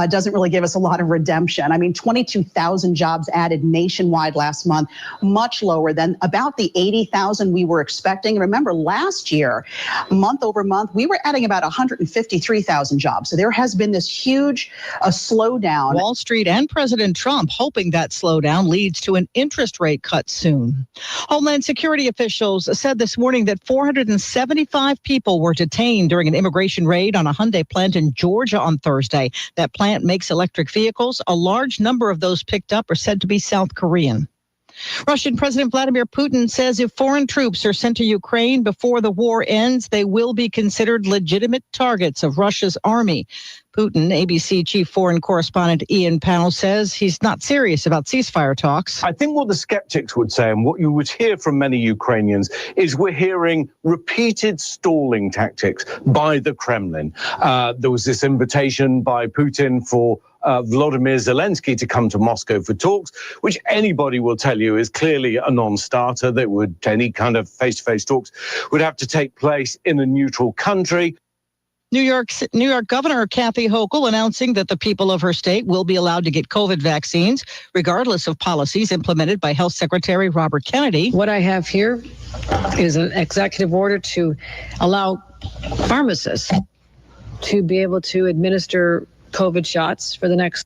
doesn't really give us a lot of redemption. I mean, 22,000 jobs added nationwide last month, much lower than about the 80,000 we were expecting. Remember, last year, month over month, we were adding about 153,000 jobs. So there has been this huge slowdown. Wall Street and President Trump hoping that slowdown leads to an interest rate cut soon. Homeland Security officials said this morning that 475 people were detained during an immigration raid on a Hyundai plant in Georgia on Thursday. That plant makes electric vehicles. A large number of those picked up are said to be South Korean. Russian President Vladimir Putin says if foreign troops are sent to Ukraine before the war ends, they will be considered legitimate targets of Russia's army. Putin, ABC chief foreign correspondent Ian Powell, says he's not serious about ceasefire talks. I think what the skeptics would say, and what you would hear from many Ukrainians, is we're hearing repeated stalling tactics by the Kremlin. There was this invitation by Putin for Volodymyr Zelensky to come to Moscow for talks, which anybody will tell you is clearly a non-starter. That any kind of face-to-face talks would have to take place in a neutral country. New York Governor Kathy Hochul announcing that the people of her state will be allowed to get COVID vaccines, regardless of policies implemented by Health Secretary Robert Kennedy. What I have here is an executive order to allow pharmacists to be able to administer COVID shots for the next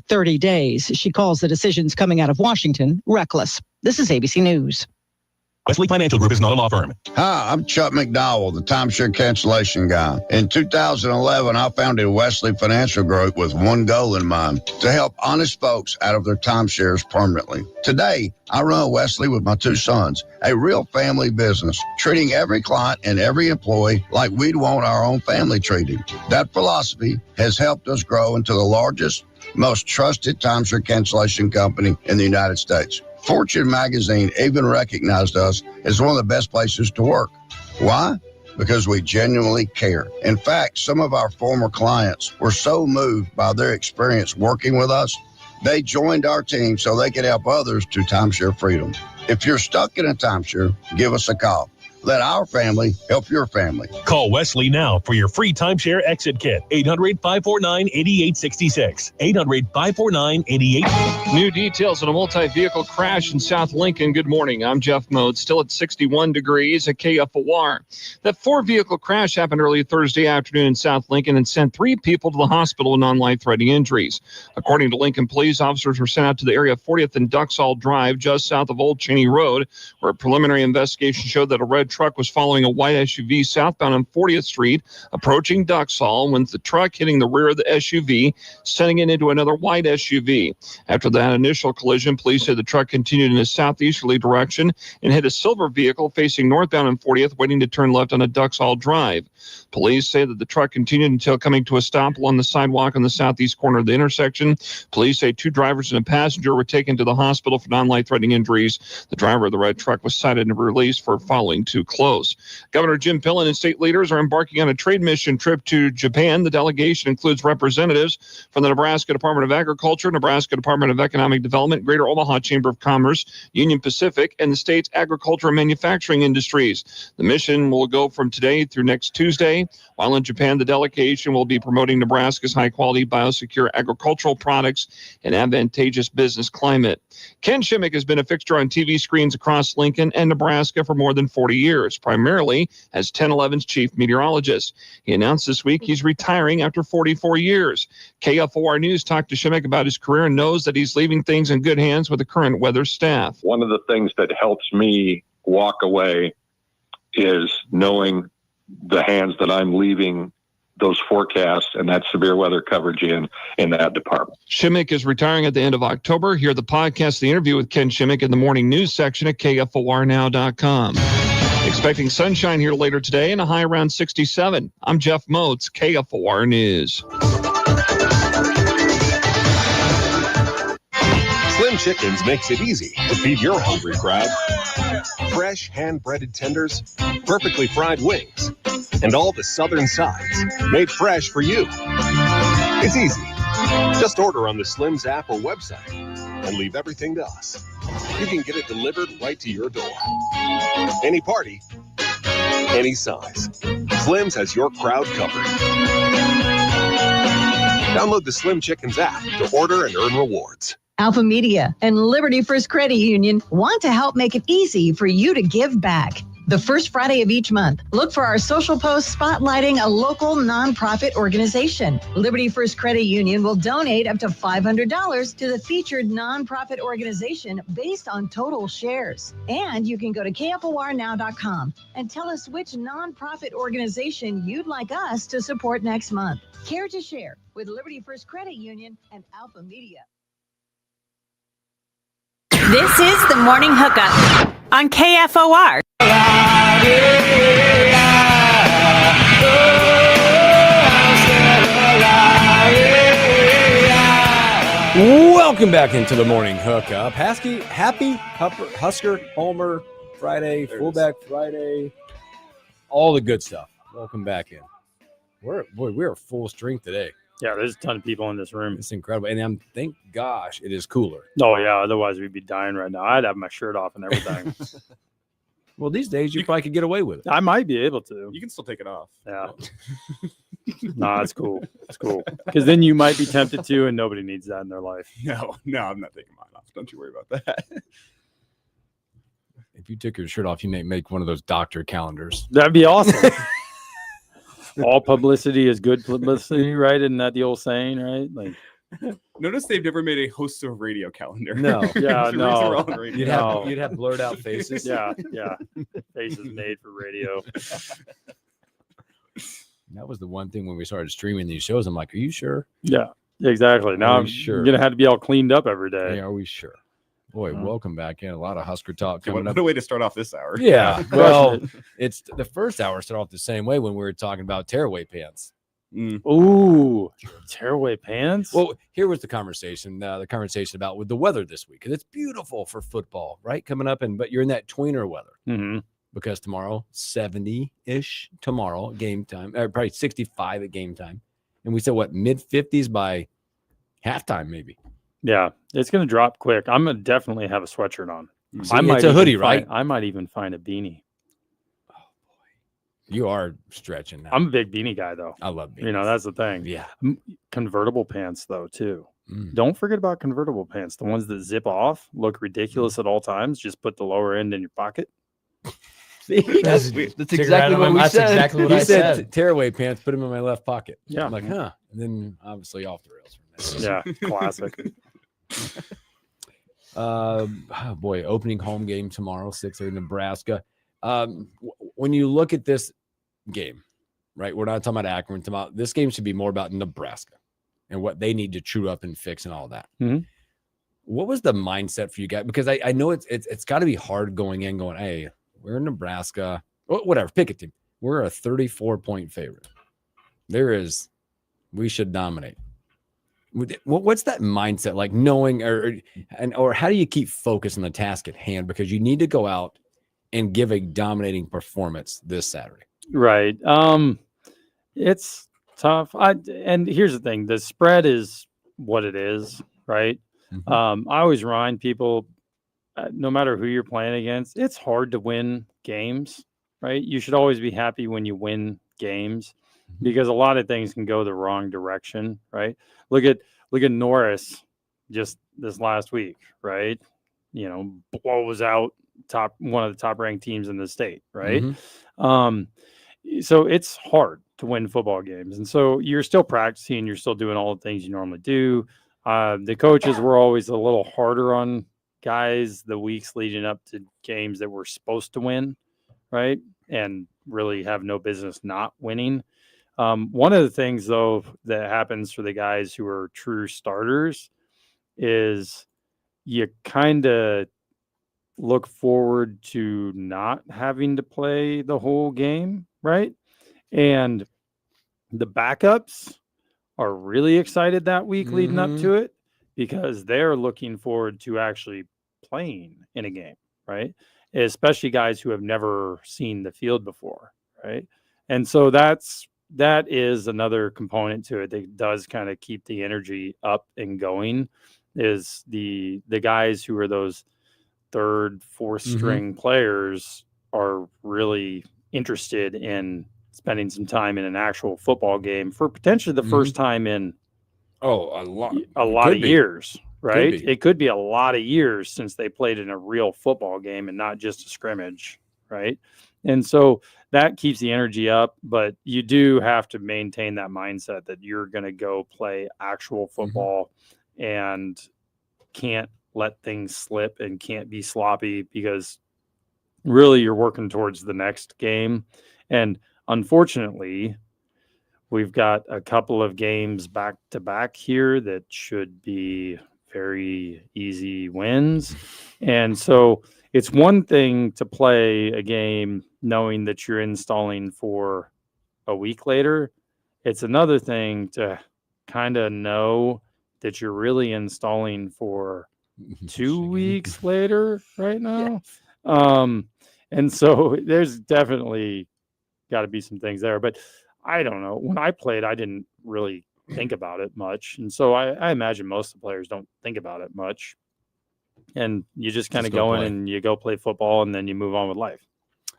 30 days. She calls the decisions coming out of Washington reckless. This is ABC News. Wesley Financial Group is not a law firm. Hi, I'm Chuck McDowell, the timeshare cancellation guy. In 2011, I founded Wesley Financial Group with one goal in mind, to help honest folks out of their timeshares permanently. Today, I run Wesley with my two sons, a real family business, treating every client and every employee like we'd want our own family treated. That philosophy has helped us grow into the largest, most trusted timeshare cancellation company in the United States. Fortune magazine even recognized us as one of the best places to work. Why? Because we genuinely care. In fact, some of our former clients were so moved by their experience working with us, they joined our team so they could help others to timeshare freedom. If you're stuck in a timeshare, give us a call. Let our family help your family. Call Wesley now for your free timeshare exit kit. 800-549-8866. 800-549-8866. New details on a multi-vehicle crash in South Lincoln. Good morning. I'm Jeff Mode. Still at 61 degrees at KFOR. That four-vehicle crash happened early Thursday afternoon in South Lincoln and sent 3 people to the hospital with non-life-threatening injuries. According to Lincoln police, officers were sent out to the area of 40th and Duxall Drive, just south of Old Cheney Road, where a preliminary investigation showed that a red truck was following a white SUV southbound on 40th Street, approaching Duxall, when the truck hitting the rear of the SUV, sending it into another white SUV. After that initial collision, police said the truck continued in a southeasterly direction and hit a silver vehicle facing northbound on 40th, waiting to turn left on a Duxall Drive. Police say that the truck continued until coming to a stop along the sidewalk on the southeast corner of the intersection. Police say 2 drivers and a passenger were taken to the hospital for non-life-threatening injuries. The driver of the red truck was cited and released for following too close. Governor Jim Pillen and state leaders are embarking on a trade mission trip to Japan. The delegation includes representatives from the Nebraska Department of Agriculture, Nebraska Department of Economic Development, Greater Omaha Chamber of Commerce, Union Pacific, and the state's agriculture and manufacturing industries. The mission will go from today through next Tuesday. While in Japan, the delegation will be promoting Nebraska's high-quality, biosecure agricultural products and advantageous business climate. Ken Shimmick has been a fixture on TV screens across Lincoln and Nebraska for more than 40 years, primarily as 1011's chief meteorologist. He announced this week he's retiring after 44 years. KFOR News talked to Shimmick about his career and knows that he's leaving things in good hands with the current weather staff. One of the things that helps me walk away is knowing the hands that I'm leaving those forecasts and that severe weather coverage in that department. Shimmick is retiring at the end of October. Hear the podcast, the interview with Ken Shimmick in the morning news section at KFORnow.com. Expecting sunshine here later today and a high around 67. I'm Jeff Moats, KFOR News. Slim Chickens makes it easy to feed your hungry crowd. Fresh, hand-breaded tenders, perfectly fried wings, and all the southern sides made fresh for you. It's easy. Just order on the Slim's app or website and leave everything to us. You can get it delivered right to your door. Any party, any size. Slim's has your crowd covered. Download the Slim Chickens app to order and earn rewards. Alpha Media and Liberty First Credit Union want to help make it easy for you to give back. The first Friday of each month, look for our social post spotlighting a local nonprofit organization. Liberty First Credit Union will donate up to $500 to the featured nonprofit organization based on total shares. And you can go to KFORnow.com and tell us which nonprofit organization you'd like us to support next month. Care to share with Liberty First Credit Union and Alpha Media. Morning Hookup on KFOR. Welcome back into the Morning Hookup. Happy Husker Homer Friday, Fullback Friday, all the good stuff. Welcome back in. We're full strength today. Yeah, there's a ton of people in this room. It's incredible. And thank gosh it is cooler. Oh, yeah. Otherwise, we'd be dying right now. I'd have my shirt off and everything. Well, these days, you probably could get away with it. I might be able to. You can still take it off. Yeah. Nah, it's cool. It's cool. Because then you might be tempted to, and nobody needs that in their life. No, I'm not taking mine off. Don't you worry about that. If you took your shirt off, you may make one of those doctor calendars. That'd be awesome. All publicity is good publicity, right? Isn't that the old saying, right? Like, notice they've never made a host of radio calendar. No, yeah, no. You'd have blurred out faces. Yeah. Faces made for radio. That was the one thing when we started streaming these shows. I'm like, are you sure? Yeah, exactly. Now I'm sure. gonna have to be all cleaned up every day. Yeah, are we sure? Boy, welcome back in. A lot of Husker talk coming What up. a way to start off this hour. Yeah. Well, it's the first hour started off the same way when we were talking about tearaway pants. Ooh, tearaway pants. Well, here was the conversation. The conversation about with the weather this week, and it's beautiful for football, right? Coming up, but you're in that tweener weather because tomorrow 70-ish tomorrow game time, probably 65 at game time, and we said what mid-50s by halftime maybe. Yeah, it's going to drop quick. I'm going to definitely have a sweatshirt on. See, it's a hoodie, right? I might even find a beanie. Oh, boy. You are stretching now. I'm a big beanie guy, though. I love beanies. You know, that's the thing. Yeah. Convertible pants, though, too. Don't forget about convertible pants. The ones that zip off, look ridiculous at all times. Just put the lower end in your pocket. See, that's exactly what we said. Exactly what I said. Tearaway pants, put them in my left pocket. Yeah. I'm like, huh. And then obviously off the rails. Yeah, classic. Boy, opening home game tomorrow, 6:30 Nebraska. When you look at this game, right? We're not talking about Akron. This game should be more about Nebraska and what they need to chew up and fix and all that. What was the mindset for you guys? Because I know it's got to be hard going in, going, hey, we're in Nebraska, whatever, pick a team. We're a 34-point favorite. We should dominate. What's that mindset like, knowing or how do you keep focus on the task at hand, because you need to go out and give a dominating performance this Saturday? Right. It's tough. And here's the thing, the spread is what it is, right? I always remind people, no matter who you're playing against, it's hard to win games, right? You should always be happy when you win games, because a lot of things can go the wrong direction, right? Look at Norris just this last week, right? You know, blows out one of the top ranked teams in the state, right? So it's hard to win football games. And so you're still practicing, you're still doing all the things you normally do. The coaches were always a little harder on guys the weeks leading up to games that we're supposed to win, right? And really have no business not winning. One of the things, though, that happens for the guys who are true starters is you kind of look forward to not having to play the whole game, right? And the backups are really excited that week leading up to it, because they're looking forward to actually playing in a game, right? Especially guys who have never seen the field before, right? And so that is another component to it that does kind of keep the energy up and going, is the guys who are those third, fourth string players are really interested in spending some time in an actual football game for potentially the first time in a lot of years, right? It could be a lot of years since they played in a real football game and not just a scrimmage, right? And so that keeps the energy up, but you do have to maintain that mindset that you're going to go play actual football and can't let things slip and can't be sloppy, because really you're working towards the next game. And unfortunately, we've got a couple of games back to back here that should be very easy wins. And so it's one thing to play a game knowing that you're installing for a week later. It's another thing to kind of know that you're really installing for 2 weeks later right now. And so there's definitely got to be some things there, but I don't know. When I played, I didn't really think about it much. And so I imagine most of the players don't think about it much. And you just kind of go in and you go play football and then you move on with life.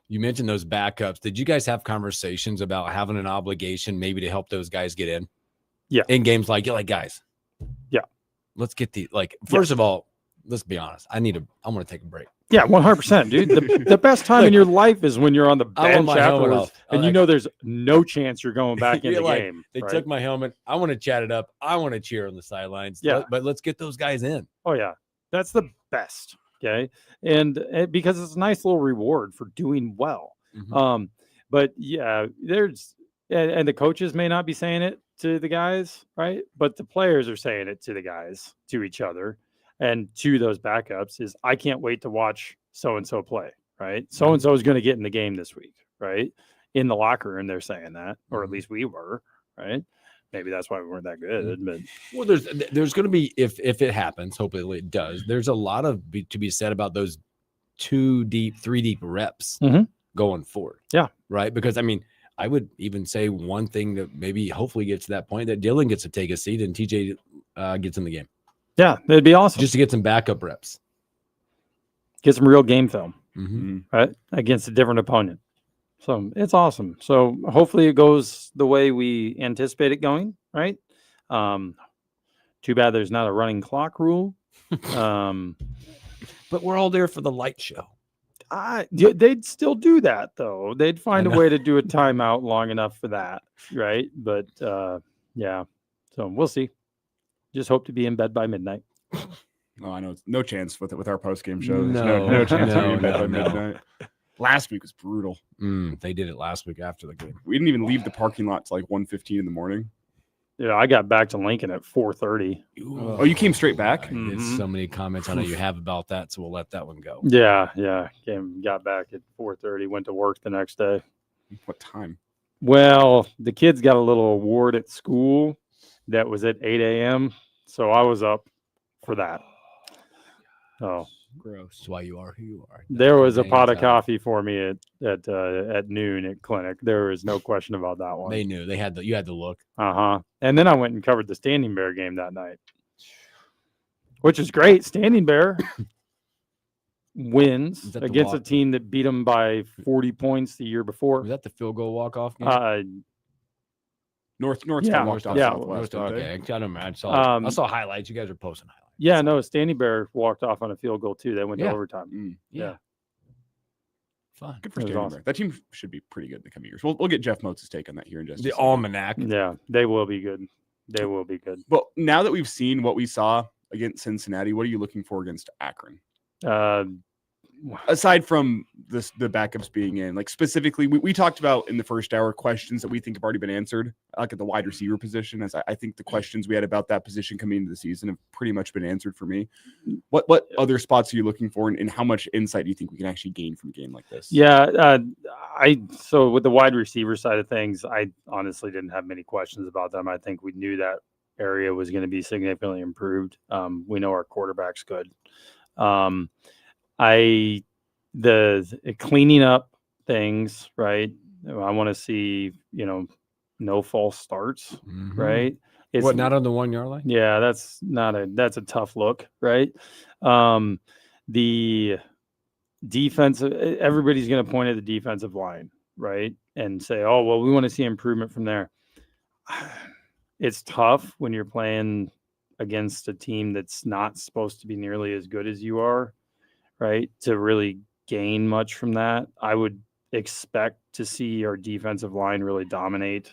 You mentioned those backups. Did you guys have conversations about having an obligation maybe to help those guys get in? Yeah. In games like, guys. Yeah. Let's get first of all, let's be honest. I want to take a break. Yeah, 100%, dude. The best time in your life is when you're on the bench afterwards and you know there's no chance you're going back in the game. They took my helmet. I want to chat it up. I want to cheer on the sidelines. Yeah. But let's get those guys in. Oh, yeah. That's the best. Okay. And because it's a nice little reward for doing well. But yeah, there's and the coaches may not be saying it to the guys, right? But the players are saying it to the guys, to each other. And to those backups is I can't wait to watch so-and-so play, right? So-and-so is going to get in the game this week, right? In the locker room, they're saying that, or at least we were, right? Maybe that's why we weren't that good. But well, there's going to be, if it happens, hopefully it does, there's a lot to be said about those 2 deep, 3 deep reps going forward. Yeah. Right. Because I would even say one thing that maybe hopefully gets to that point that Dylan gets to take a seat and TJ gets in the game. Yeah, it'd be awesome. Just to get some backup reps. Get some real game film, right? Against a different opponent. So it's awesome. So hopefully it goes the way we anticipate it going, right? Too bad there's not a running clock rule. But we're all there for the light show. They'd still do that, though. They'd find a way to do a timeout long enough for that, right? But, yeah. So we'll see. Just hope to be in bed by midnight. Oh, I know. It's no chance with our post-game shows. No chance to be in bed by midnight. Last week was brutal. They did it last week after the game. We didn't even leave the parking lot till like 1:15 in the morning. Yeah, I got back to Lincoln at 4:30. Oh, you came straight back? There's so many comments I know you have about that, so we'll let that one go. Yeah. Got back at 4:30, went to work the next day. What time? Well, the kids got a little award at school that was at 8 a.m., so I was up for that. Oh, gross. That's why you are who you are. There was a pot of coffee for me at noon at clinic. There was no question about that one. They knew. You had to look. And then I went and covered the Standing Bear game that night, which is great. Standing Bear wins against a team that beat them by 40 points the year before. Was that the field goal walk-off game? North walked off Southwest. Okay, I don't remember. I saw highlights. You guys are posting highlights. Yeah, no, Standing Bear walked off on a field goal too. They went to overtime. Yeah. Fun. Good for Standing Bear. That team should be pretty good in the coming years. We'll get Jeff Motes' take on that here in just a second. Almanac. Yeah, they will be good. They will be good. But now that we've seen what we saw against Cincinnati, what are you looking for against Akron? Aside from the backups being in, like specifically, we talked about in the first hour questions that we think have already been answered, like at the wide receiver position. As I think the questions we had about that position coming into the season have pretty much been answered for me. What other spots are you looking for, and how much insight do you think we can actually gain from a game like this? Yeah, so with the wide receiver side of things, I honestly didn't have many questions about them. I think we knew that area was going to be significantly improved. We know our quarterback's good. The cleaning up things, right? I want to see, no false starts, right? It's not on the 1 yard line? Yeah, that's a tough look, right? The defense, everybody's going to point at the defensive line, right? And say, oh, well, we want to see improvement from there. It's tough when you're playing against a team that's not supposed to be nearly as good as you are, right? To really gain much from that. I would expect to see our defensive line really dominate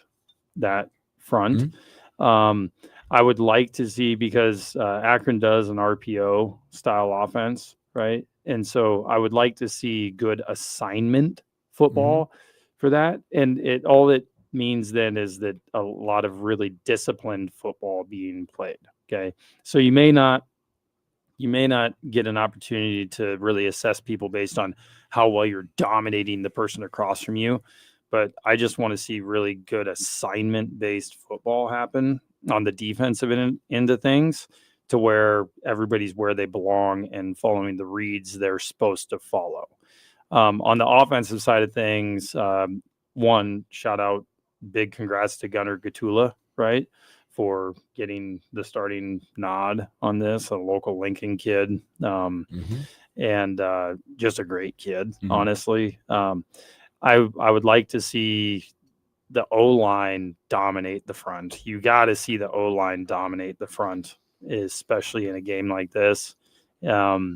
that front. I would like to see, because Akron does an RPO style offense, right? And so I would like to see good assignment football for that. And all it means then is that a lot of really disciplined football being played. Okay. So you may not You may not get an opportunity to really assess people based on how well you're dominating the person across from you. But I just want to see really good assignment-based football happen on the defensive end of things, to where everybody's where they belong and following the reads they're supposed to follow. On the offensive side of things, one, shout out, big congrats to Gunnar Gatula, right, for getting the starting nod on this, a local Lincoln kid. And just a great kid, honestly. I would like to see the O-line dominate the front. You got to see the O-line dominate the front, especially in a game like this. I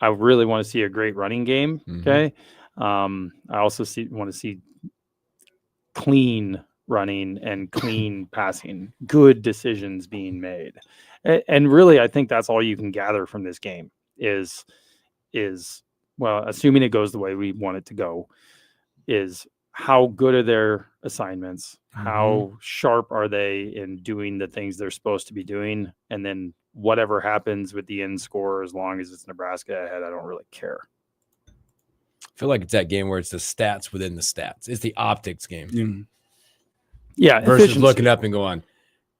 really want to see a great running game. Okay. I also want to see clean running and clean passing, good decisions being made. And really, I think that's all you can gather from this game is, well, assuming it goes the way we want it to go, is how good are their assignments? How sharp are they in doing the things they're supposed to be doing? And then whatever happens with the end score, as long as it's Nebraska ahead, I don't really care. I feel like it's that game where it's the stats within the stats. It's the optics game. Yeah. Versus efficiency. looking up and going,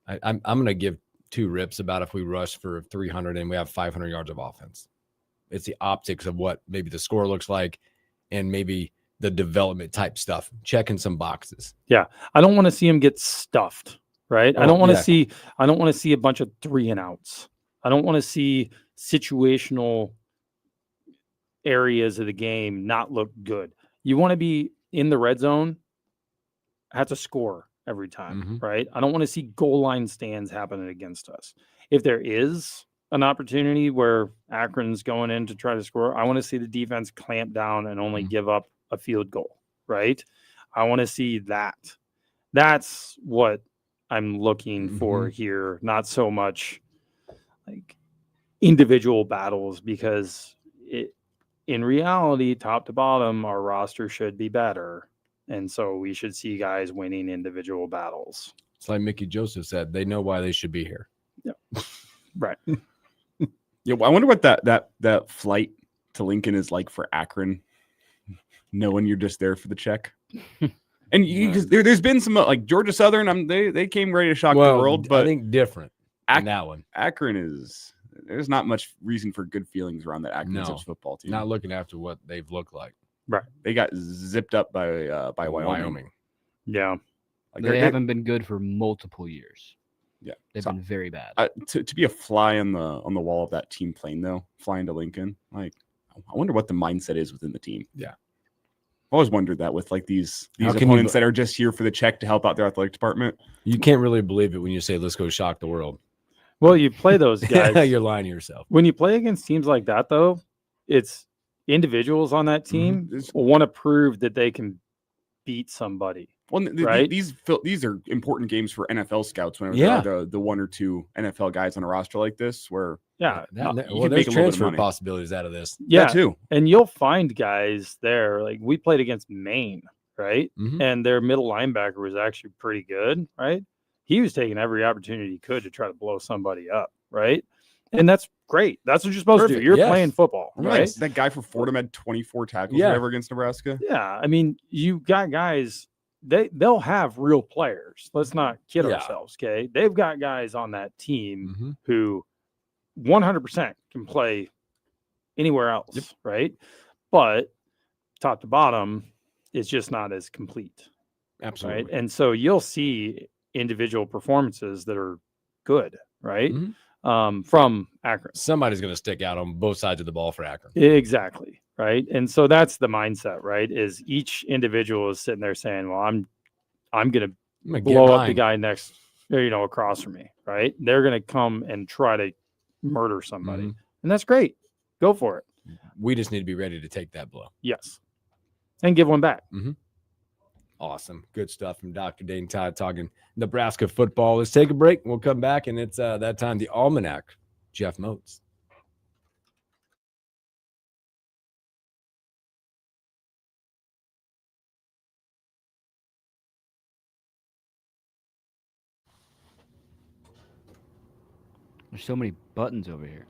I'm going to give 2 rips about if we rush for 300 and we have 500 yards of offense. It's the optics of what maybe the score looks like and maybe the development type stuff, checking some boxes. Yeah. I don't want to see him get stuffed, right? I don't want to see a bunch of 3 and outs. I don't want to see situational areas of the game not look good. You want to be in the red zone, have to score every time, right? I don't want to see goal line stands happening against us. If there is an opportunity where Akron's going in to try to score, I want to see the defense clamp down and only give up a field goal, right? I want to see that. That's what I'm looking for here, not so much like individual battles, because in reality, top to bottom, our roster should be better. And so we should see guys winning individual battles. It's like Mickey Joseph said, they know why they should be here. Yep. Right. Yeah, I wonder what that flight to Lincoln is like for Akron, knowing you're just there for the check. And because there's been some like Georgia Southern, they came ready to shock the world, but I think different in that one. Akron there's not much reason for good feelings around that Akron football team. Not looking after what they've looked like. Right. They got zipped up by Wyoming. Yeah. Like they haven't been good for multiple years. Yeah. They've been very bad. To be a fly on the wall of that team plane, though, flying to Lincoln, like I wonder what the mindset is within the team. Yeah. I always wondered that with like these opponents that are just here for the check to help out their athletic department. You can't really believe it when you say, let's go shock the world. Well, you play those guys. You're lying to yourself. When you play against teams like that, though, it's individuals on that team want to prove that they can beat somebody. Well, right? These are important games for NFL scouts when there are the 1 or 2 NFL guys on a roster like this where there's transfer possibilities out of this. Yeah, that too. And you'll find guys there. Like we played against Maine, right? And their middle linebacker was actually pretty good, right? He was taking every opportunity he could to try to blow somebody up, right? And that's great. That's what you're supposed to do. You're playing football, right? That guy for Fordham had 24 tackles ever against Nebraska. Yeah, I mean, you got guys. They'll have real players. Let's not kid ourselves, okay? They've got guys on that team who 100% can play anywhere else, right? But top to bottom, it's just not as complete. Absolutely. Right? And so you'll see individual performances that are good, right? From Akron. Somebody's going to stick out on both sides of the ball for Akron. Exactly. Right. And so that's the mindset, right? Is each individual is sitting there saying, well, I'm going to blow up the guy next, across from me. Right. They're going to come and try to murder somebody. And that's great. Go for it. We just need to be ready to take that blow. Yes. And give one back. Awesome. Good stuff from Dr. Dane Todd talking Nebraska football. Let's take a break. We'll come back, and it's that time, the Almanac, Jeff Moats. There's so many buttons over here.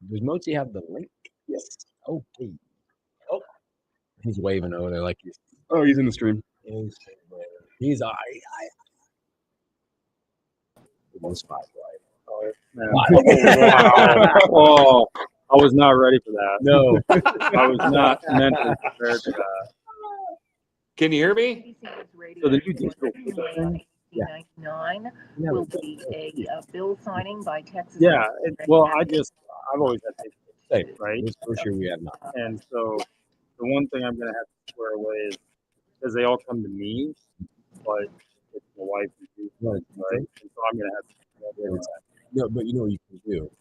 Does Mozi have the link? Yes. Okay. Oh, he's waving over there like he's. Oh, he's in the stream. He's I. One spot, Oh, wow. Oh, I was not ready for that. No. I was not mentally prepared for that. Can you hear me? So the new digital thing? Will be a bill signing by Texas. Yeah. I've always had Hey, right? this first year we have not. And so the one thing I'm going to have to square away is because they all come to me, but it's my wife who does it, right? And so I'm going to have to. No, but you know what you can do.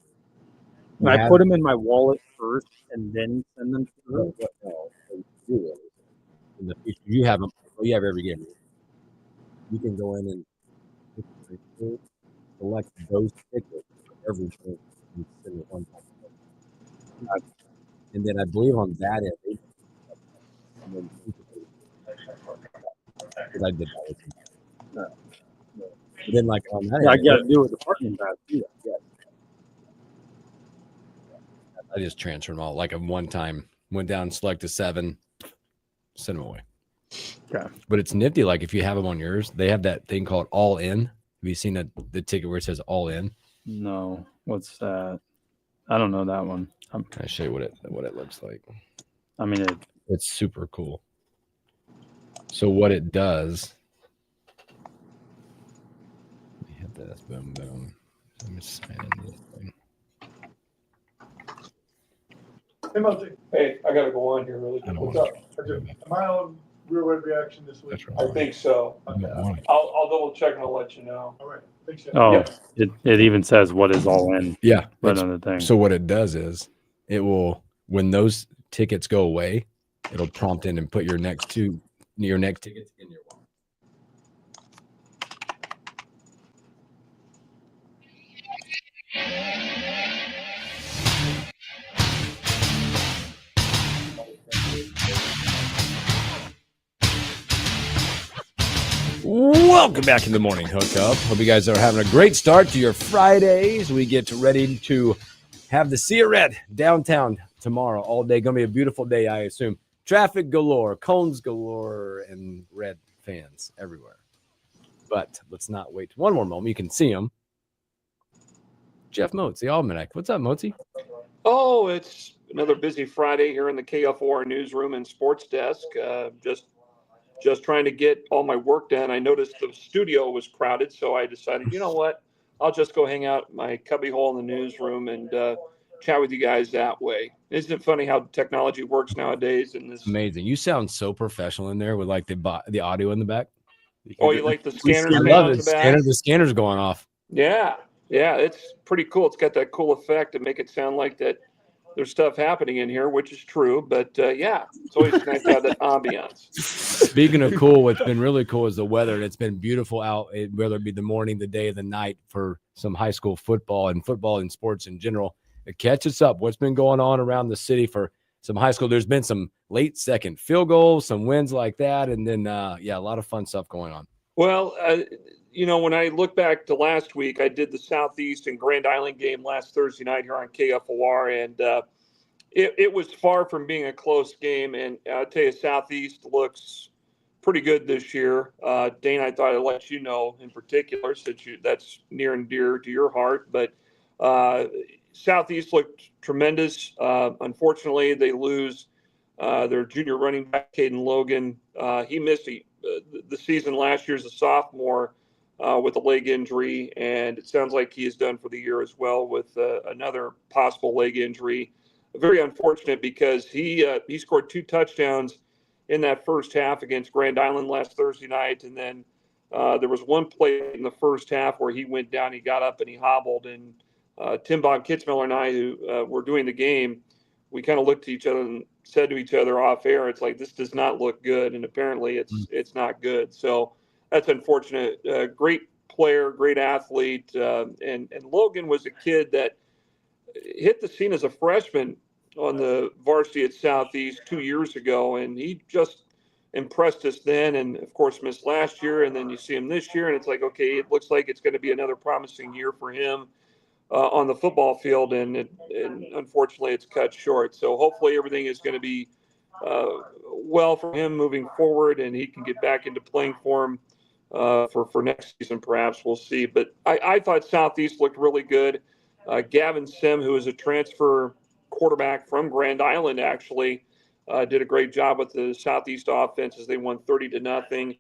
Can I put them in my wallet first and then send them through? In the future, you have them. Well, you have every game. You can go in and select those tickets for every game and send it one time. And then I believe on that end, because I did that with you. But then, like on that, I got to do it with the parking pass too. Yeah. I just transferred them all like a one time. Went down, selected 7, send them away. Okay. But it's nifty. Like if you have them on yours, they have that thing called All In. Have you seen the ticket where it says All In? No. What's that? I don't know that one. Can I show you what it looks like? I mean, it's super cool. So what it does. Let me hit this. Boom, boom. Let me sign in this thing. Hey, Monty. Hey, I gotta go on here really quick. What's up? Am I on Real Red Reaction this week? I think so. Okay. I'll double check and I'll let you know. All right. Thanks. Oh, Yep. it even says what is all in. Yeah. Right on the thing. So what it does is it will, when those tickets go away, it'll prompt in and put your next tickets in your wallet. Welcome back in the morning hookup. Hope you guys are having a great start to your Fridays. We get ready to have the Sea of Red downtown tomorrow all day. Going to be a beautiful day, I assume. Traffic galore, cones galore, and red fans everywhere. But let's not wait one more moment. You can see him. Jeff Moats, the Almanac. What's up, Moatsy? Oh, it's another busy Friday here in the KFOR newsroom and sports desk. Just trying to get all my work done. I noticed the studio was crowded, so I decided, you know what? I'll just go hang out in my cubbyhole in the newsroom and chat with you guys that way. Isn't it funny how technology works nowadays? And this amazing. You sound so professional in there with like the audio in the back. Oh, you like the scanners? I love it. The scanner's going off. Yeah, it's pretty cool. It's got that cool effect to make it sound like that there's stuff happening in here, which is true. But yeah, it's always nice to have that ambiance. Speaking of cool, what's been really cool is the weather. And it's been beautiful out, whether it be the morning, the day, the night for some high school football and sports in general. It catches up. What's been going on around the city for some high school? There's been some late second field goals, some wins like that. And then, a lot of fun stuff going on. Well, when I look back to last week, I did the Southeast and Grand Island game last Thursday night here on KFOR, and it was far from being a close game. And I'll tell you, Southeast looks pretty good this year. Dane, I thought I'd let you know in particular, since that's near and dear to your heart. But Southeast looked tremendous. Unfortunately, they lose their junior running back, Caden Logan. He missed the season last year as a sophomore with a leg injury, and it sounds like he is done for the year as well with another possible leg injury. Very unfortunate because he scored 2 touchdowns in that first half against Grand Island last Thursday night, and then there was one play in the first half where he went down, he got up, and he hobbled. And Tim Bob Kitzmiller and I, who were doing the game, we kind of looked at each other and said to each other off air, it's like, this does not look good, and apparently it's not good. So that's unfortunate. Great player, great athlete, and Logan was a kid that hit the scene as a freshman on the varsity at Southeast 2 years ago, and he just impressed us then, and of course missed last year, and then you see him this year, and it's like, okay, it looks like it's going to be another promising year for him on the football field, and unfortunately it's cut short. So hopefully everything is going to be well for him moving forward, and he can get back into playing form for next season. Perhaps we'll see. But I thought Southeast looked really good. Gavin Sim, who is a transfer quarterback from Grand Island, actually did a great job with the Southeast offense as they won 30-0.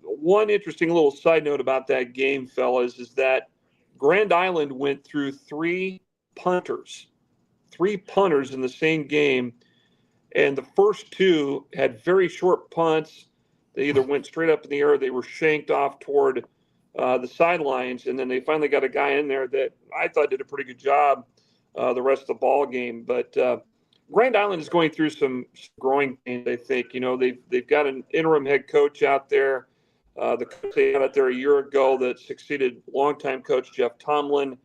One interesting little side note about that game, fellas, is that Grand Island went through 3 punters in the same game, and the first 2 had very short punts. They either went straight up in the air or they were shanked off toward the sidelines, and then they finally got a guy in there that I thought did a pretty good job the rest of the ball game. But Grand Island is going through some growing pains, I think. You know, they've got an interim head coach out there. The coach they had out there a year ago that succeeded longtime coach Jeff Tomlin.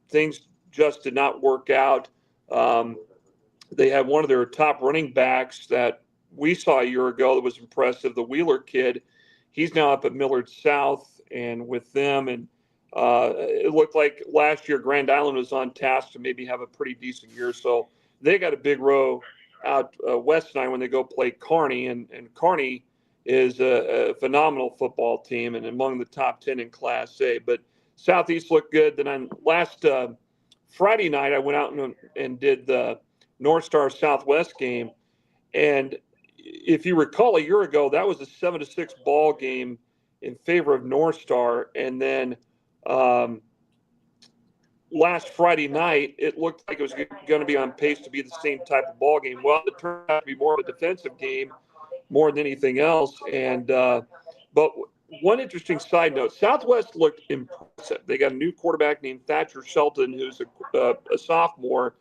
Things just did not work out. They had one of their top running backs that we saw a year ago that was impressive, the Wheeler kid. He's now up at Millard South and with them. And it looked like last year Grand Island was on task to maybe have a pretty decent year. So they got a big row out west tonight when they go play Kearney. And Kearney is a phenomenal football team and among the top 10 in Class A. But Southeast looked good. Then on last Friday night, I went out and did the North Star Southwest game. And if you recall, a year ago, that was a 7-6 ball game in favor of North Star. And then last Friday night, it looked like it was going to be on pace to be the same type of ball game. Well, it turned out to be more of a defensive game more than anything else. And but one interesting side note, Southwest looked impressive. They got a new quarterback named Thatcher Shelton, who's a sophomore,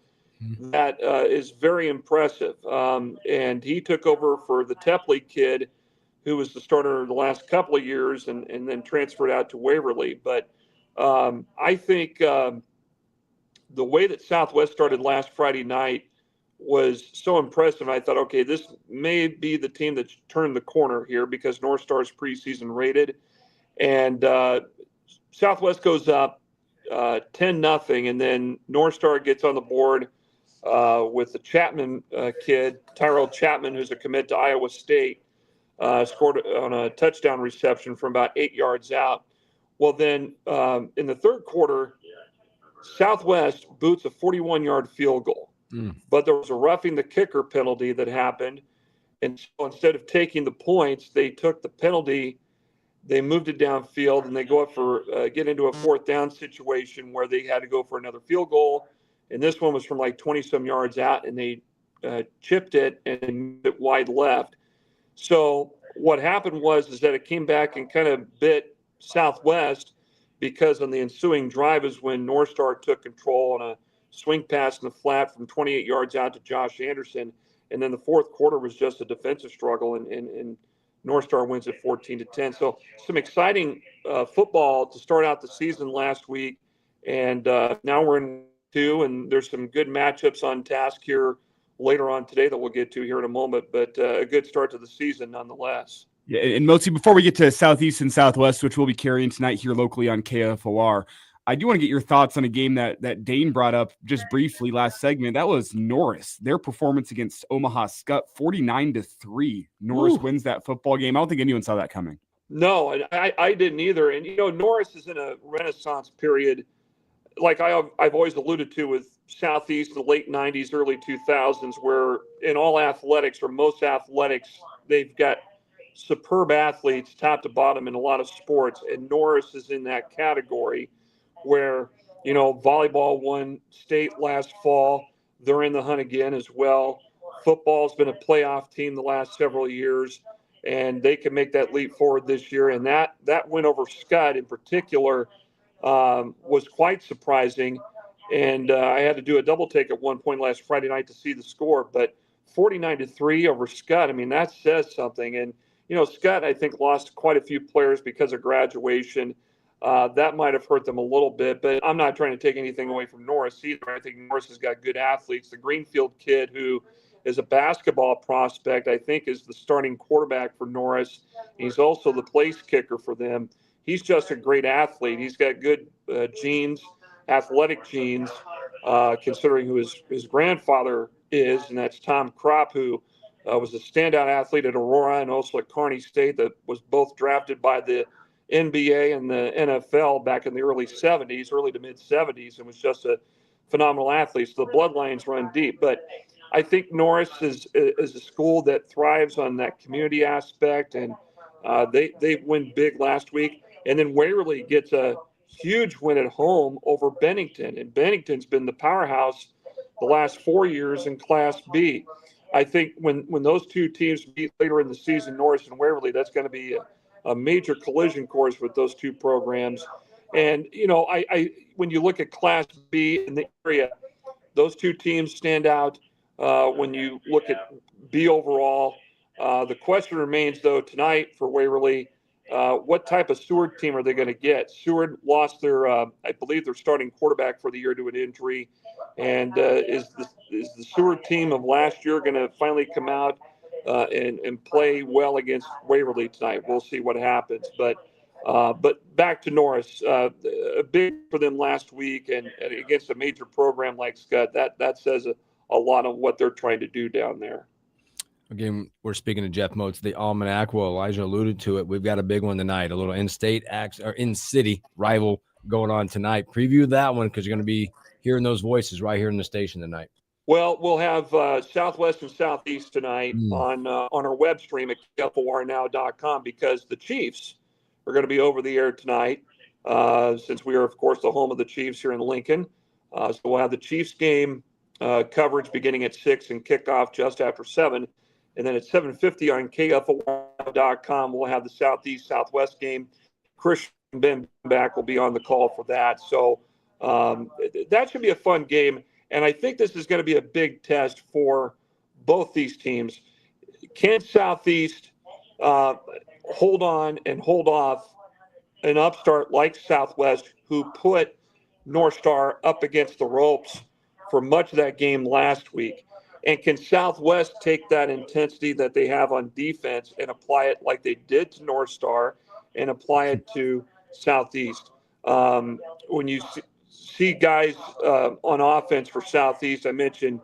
that is very impressive. And he took over for the Tepley kid, who was the starter the last couple of years and then transferred out to Waverly. But I think the way that Southwest started last Friday night was so impressive. I thought, okay, this may be the team that turned the corner here because North Star's preseason rated. And Southwest goes up 10-0, and then North Star gets on the board with the Chapman kid, Tyrell Chapman, who's a commit to Iowa State, scored on a touchdown reception from about 8 yards out. Well, then in the third quarter, Southwest boots a 41-yard field goal. But there was a roughing the kicker penalty that happened. And so instead of taking the points, they took the penalty, they moved it downfield, and they go up for get into a 4th down situation where they had to go for another field goal. And this one was from like 20-some yards out, and they chipped it and moved it wide left. So what happened is that it came back and kind of bit Southwest, because on the ensuing drive is when North Star took control on a swing pass in the flat from 28 yards out to Josh Anderson. And then the fourth quarter was just a defensive struggle, and North Star wins at 14-10. So some exciting football to start out the season last week. And now we're in 2, and there's some good matchups on task here later on today that we'll get to here in a moment. But a good start to the season nonetheless. Yeah, and Motzi, before we get to Southeast and Southwest, which we'll be carrying tonight here locally on KFOR, I do want to get your thoughts on a game that Dane brought up just briefly last segment. That was Norris. Their performance against Omaha Skutt, 49-3. Norris wins that football game. I don't think anyone saw that coming. No, I didn't either. And, you know, Norris is in a renaissance period, like I've always alluded to with Southeast in the late 90s, early 2000s, where in all athletics or most athletics, they've got superb athletes top to bottom in a lot of sports, and Norris is in that category where, volleyball won state last fall. They're in the hunt again as well. Football's been a playoff team the last several years, and they can make that leap forward this year. And that win over Scott in particular was quite surprising. And I had to do a double take at one point last Friday night to see the score, but 49-3 over Scott. I mean, that says something. And, Scott, I think, lost quite a few players because of graduation. That might have hurt them a little bit, but I'm not trying to take anything away from Norris either. I think Norris has got good athletes. The Greenfield kid, who is a basketball prospect, I think is the starting quarterback for Norris. He's also the place kicker for them. He's just a great athlete. He's got good genes, athletic genes, considering who his grandfather is, and that's Tom Kropp, who was a standout athlete at Aurora and also at Kearney State, that was both drafted by the NBA and the NFL back in the early to mid 70s, and was just a phenomenal athlete. So the bloodlines run deep. But I think Norris is a school that thrives on that community aspect, and they win big last week. And then Waverly gets a huge win at home over Bennington, and Bennington's been the powerhouse the last 4 years in Class B. I think when those two teams meet later in the season, Norris and Waverly, that's going to be a major collision course with those two programs. And, I when you look at Class B in the area, those two teams stand out. When you look at B overall, the question remains, though, tonight for Waverly, what type of Seward team are they going to get? Seward lost their, I believe, their starting quarterback for the year to an injury. And is the Seward team of last year going to finally come out and play well against Waverly tonight? We'll see what happens. But back to Norris, big for them last week, and against a major program like Scott, that says a lot of what they're trying to do down there. Again, we're speaking to Jeff Moats, the Almanac. Well, Elijah alluded to it. We've got a big one tonight, a little in-city rival going on tonight. Preview that one, because you're going to be hearing those voices right here in the station tonight. Well, we'll have Southwest and Southeast tonight on our web stream at KFORnow.com, because the Chiefs are going to be over the air tonight, since we are, of course, the home of the Chiefs here in Lincoln. So we'll have the Chiefs game coverage beginning at 6 and kickoff just after 7. And then at 7:50 on KFOR.com, we'll have the Southeast Southwest game. Christian Ben back will be on the call for that. So that should be a fun game. And I think this is going to be a big test for both these teams. Can Southeast hold on and hold off an upstart like Southwest, who put North Star up against the ropes for much of that game last week? And can Southwest take that intensity that they have on defense and apply it like they did to North Star and apply it to Southeast? When you see guys on offense for Southeast, I mentioned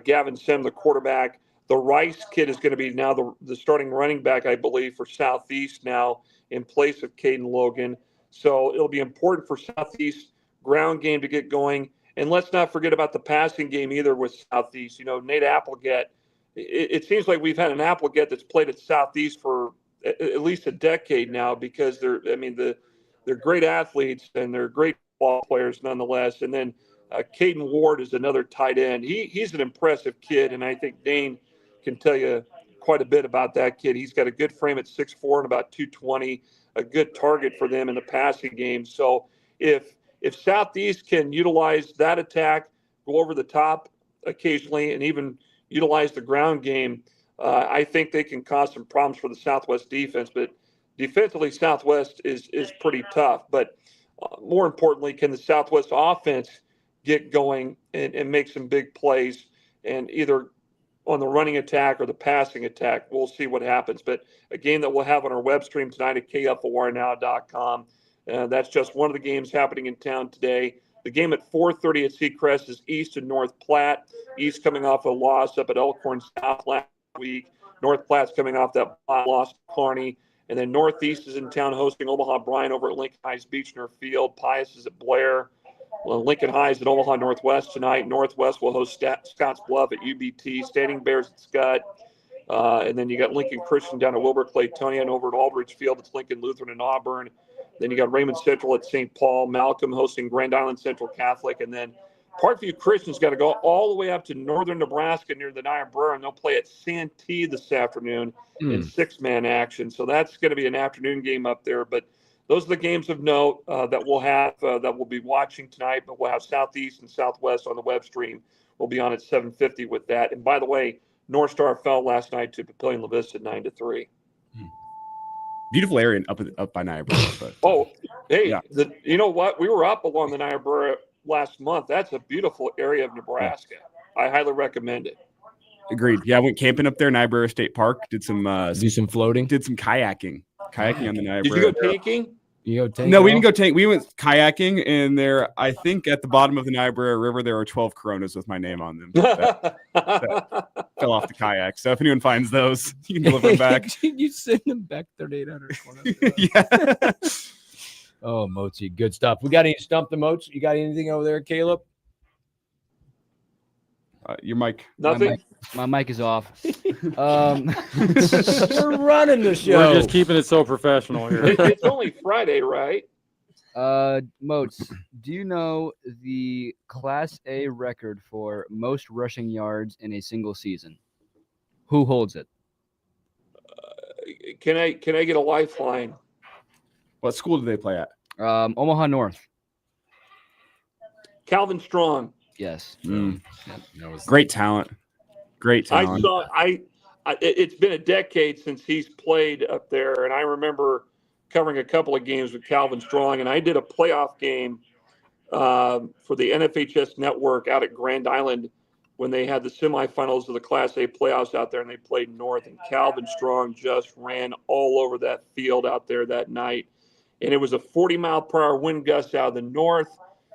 Gavin Sem, the quarterback. The Rice kid is going to be now the starting running back, I believe, for Southeast now in place of Caden Logan. So it'll be important for Southeast ground game to get going. And let's not forget about the passing game either with Southeast. Nate Applegate, it seems like we've had an Applegate that's played at Southeast for at least a decade now, because they're great athletes and they're great ball players nonetheless. And then Caden Ward is another tight end. He's an impressive kid, and I think Dane can tell you quite a bit about that kid. He's got a good frame at 6'4" and about 220, a good target for them in the passing game. So if Southeast can utilize that attack, go over the top occasionally, and even utilize the ground game, I think they can cause some problems for the Southwest defense. But defensively, Southwest is pretty tough. But more importantly, can the Southwest offense get going and make some big plays, and either on the running attack or the passing attack? We'll see what happens. But a game that we'll have on our web stream tonight at KFORnow.com. That's just one of the games happening in town today. The game at 4:30 at Seacrest is East and North Platte. East coming off a loss up at Elkhorn South last week. North Platte's coming off that loss to Kearney. And then Northeast is in town hosting Omaha Bryan over at Lincoln High's Beechner Field. Pius is at Blair. Lincoln High is at Omaha Northwest tonight. Northwest will host Scotts Bluff at UBT. Standing Bears at Scott. And then you got Lincoln Christian down at Wilbur Claytonia, and over at Aldridge Field, it's Lincoln Lutheran and Auburn. Then you got Raymond Central at St. Paul, Malcolm hosting Grand Island Central Catholic, and then Parkview Christian's got to go all the way up to northern Nebraska near the Niobrara, and they'll play at Santee this afternoon in 6-man action. So that's going to be an afternoon game up there. But those are the games of note that we'll have that we'll be watching tonight. But we'll have Southeast and Southwest on the web stream. We'll be on at 7:50 with that. And by the way, North Star fell last night to Papillion La Vista 9-3. Beautiful area up by Niobrara. But hey, you know what? We were up along the Niobrara last month. That's a beautiful area of Nebraska. I highly recommend it. Agreed. Yeah, I went camping up there, Niobrara State Park. Did some floating. Did some kayaking on the Niobrara. Did you go tanking? No, we didn't go tank. We went kayaking, and there, I think at the bottom of the Niobrara River, there are 12 Coronas with my name on them. That fell off the kayak. So if anyone finds those, you can deliver them back. You send them back 3,800. Yeah. Oh, Mozi, good stuff. We got any Stump the Moats? You got anything over there, Caleb? Your mic. Nothing. My mic is off. We're running the show. We're just keeping it so professional here. It's only Friday, right? Moats, do you know the Class A record for most rushing yards in a single season? Who holds it? Can I get a lifeline? What school do they play at? Omaha North. Calvin Strong. Yes. Great talent. Great talent. It's been a decade since he's played up there, and I remember covering a couple of games with Calvin Strong, and I did a playoff game for the NFHS network out at Grand Island when they had the semifinals of the Class A playoffs out there, and they played North, and Calvin Strong just ran all over that field out there that night. And it was a 40-mile-per-hour wind gust out of the north.